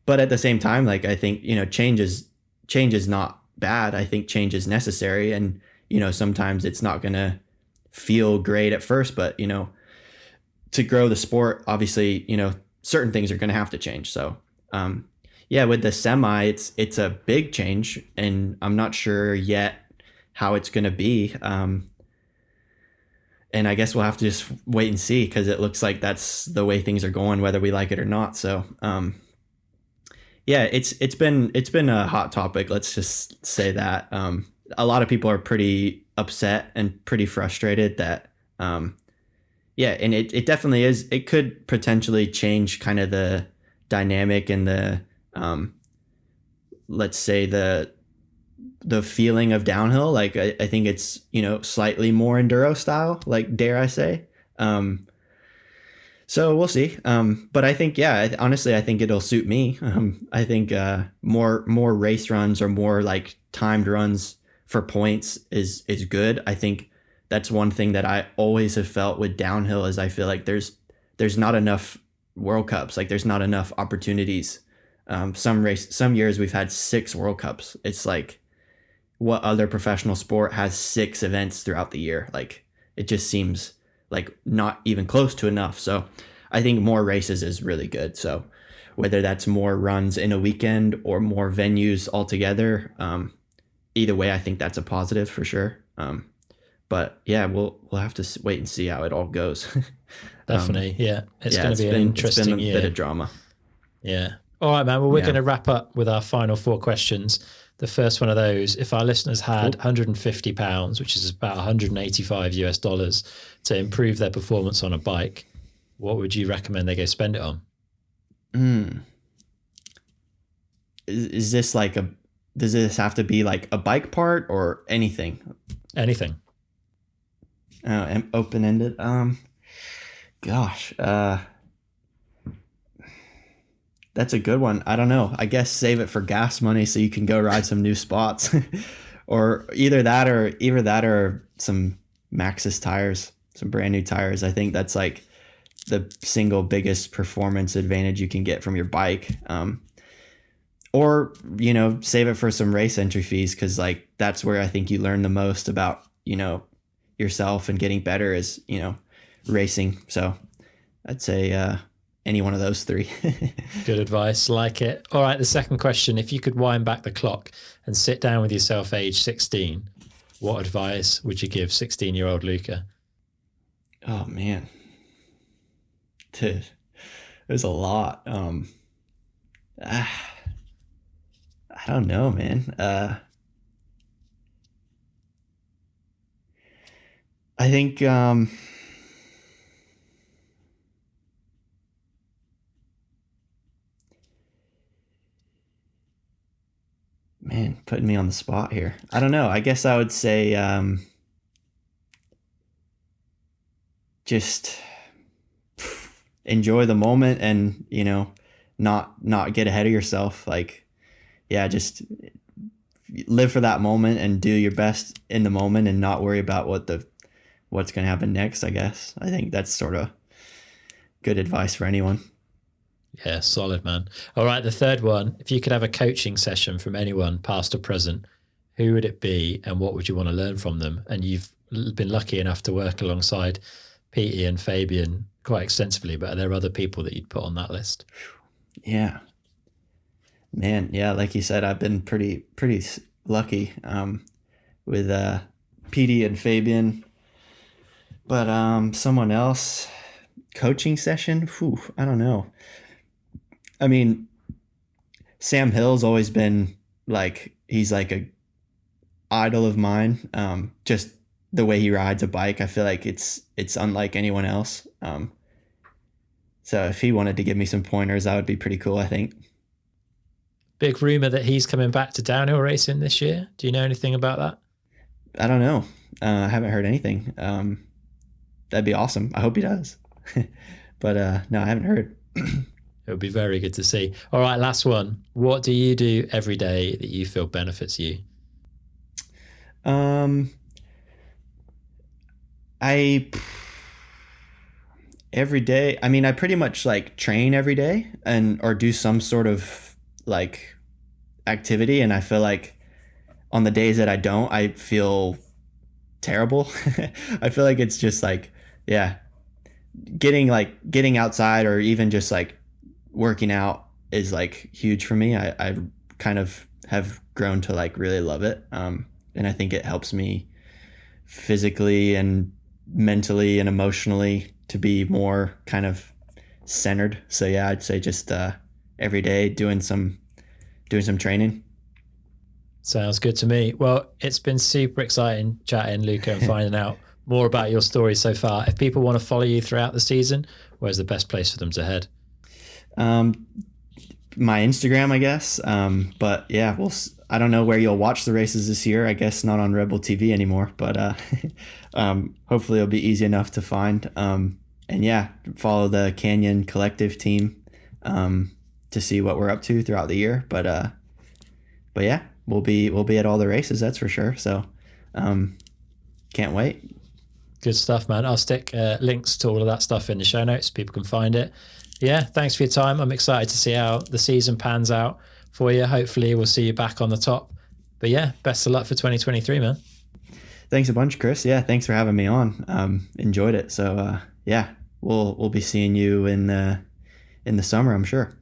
at the same time, like, I think change is not bad. I think change is necessary, and sometimes it's not gonna feel great at first, but to grow the sport, obviously, certain things are going to have to change. So, yeah, with the semi, it's a big change, and I'm not sure yet how it's going to be. And I guess we'll have to just wait and see, because it looks like that's the way things are going, whether we like it or not. So, yeah, it's been a hot topic. Let's just say that a lot of people are pretty upset and pretty frustrated that. Yeah, and it definitely is. It could potentially change kind of the dynamic and the let's say the feeling of downhill. Like, I think it's slightly more enduro style, like, dare I say. So we'll see. But I think, yeah, honestly, I think it'll suit me. I think more race runs or more like timed runs for points is good. I think that's one thing that I always have felt with downhill is I feel like there's not enough World Cups. Like, there's not enough opportunities. Some years we've had 6 World Cups. It's like, what other professional sport has 6 events throughout the year? Like, it just seems like not even close to enough. So I think more races is really good. So whether that's more runs in a weekend or more venues altogether, either way, I think that's a positive for sure. But yeah, we'll have to wait and see how it all goes. Definitely, yeah. It's going to be an interesting year. Bit of drama. Yeah. All right, man. Well, we're going to wrap up with our final 4 questions. The first one of those: if our listeners had £150, which is about $185 to improve their performance on a bike, what would you recommend they go spend it on? Is this like does this have to be like a bike part or anything? Anything. Open ended. Gosh, that's a good one. I don't know. I guess save it for gas money so you can go ride some new spots, or either that or some Maxxis tires, some brand new tires. I think that's like the single biggest performance advantage you can get from your bike. Or save it for some race entry fees, because like that's where I think you learn the most about yourself and getting better is racing. So I'd say any one of those three. Good advice. Like it. All right. The second question, if you could wind back the clock and sit down with yourself age 16, what advice would you give 16-year-old Luca? Oh man, dude, there's a lot. I don't know, man. I think man, putting me on the spot here. I don't know. I guess I would say just enjoy the moment, and not get ahead of yourself. Like, yeah, just live for that moment and do your best in the moment, and not worry about what's going to happen next. I guess I think that's sort of good advice for anyone. Yeah, solid, man. All right, the third one. If you could have a coaching session from anyone, past or present, who would it be and what would you want to learn from them? And you've been lucky enough to work alongside Peat and Fabien quite extensively, but are there other people that you'd put on that list? Yeah, man. Yeah, like you said, I've been pretty lucky with PD and Fabien. But someone else, coaching session, I don't know. I mean, Sam Hill's always been like, he's like a idol of mine. Just the way he rides a bike, I feel like it's unlike anyone else. So if he wanted to give me some pointers, that would be pretty cool, I think. Big rumor that he's coming back to downhill racing this year. Do you know anything about that? I don't know. I haven't heard anything. That'd be awesome. I hope he does. But no, I haven't heard. It would be very good to see. All right, last one. What do you do every day that you feel benefits you? Every day, I mean, I pretty much like train every day or do some sort of like activity, and I feel like on the days that I don't, I feel terrible. I feel like it's just like, yeah, getting outside or even just like working out is like huge for me. I kind of have grown to like really love it. And I think it helps me physically and mentally and emotionally to be more kind of centered. So yeah, I'd say just every day doing some training. Sounds good to me. Well, it's been super exciting chatting, Luca, and finding out more about your story so far. If people want to follow you throughout the season, where's the best place for them to head? My Instagram, I guess. But yeah, I don't know where you'll watch the races this year. I guess not on Rebel TV anymore, but hopefully it'll be easy enough to find. And yeah, follow the Canyon Collective team to see what we're up to throughout the year. But yeah, we'll be at all the races, that's for sure. So can't wait. Good stuff, man. I'll stick links to all of that stuff in the show notes. People can find it. Yeah, thanks for your time. I'm excited to see how the season pans out for you. Hopefully we'll see you back on the top. But yeah, best of luck for 2023, man. Thanks a bunch, Chris. Yeah, thanks for having me on. Enjoyed it. So yeah, we'll be seeing you in the summer, I'm sure.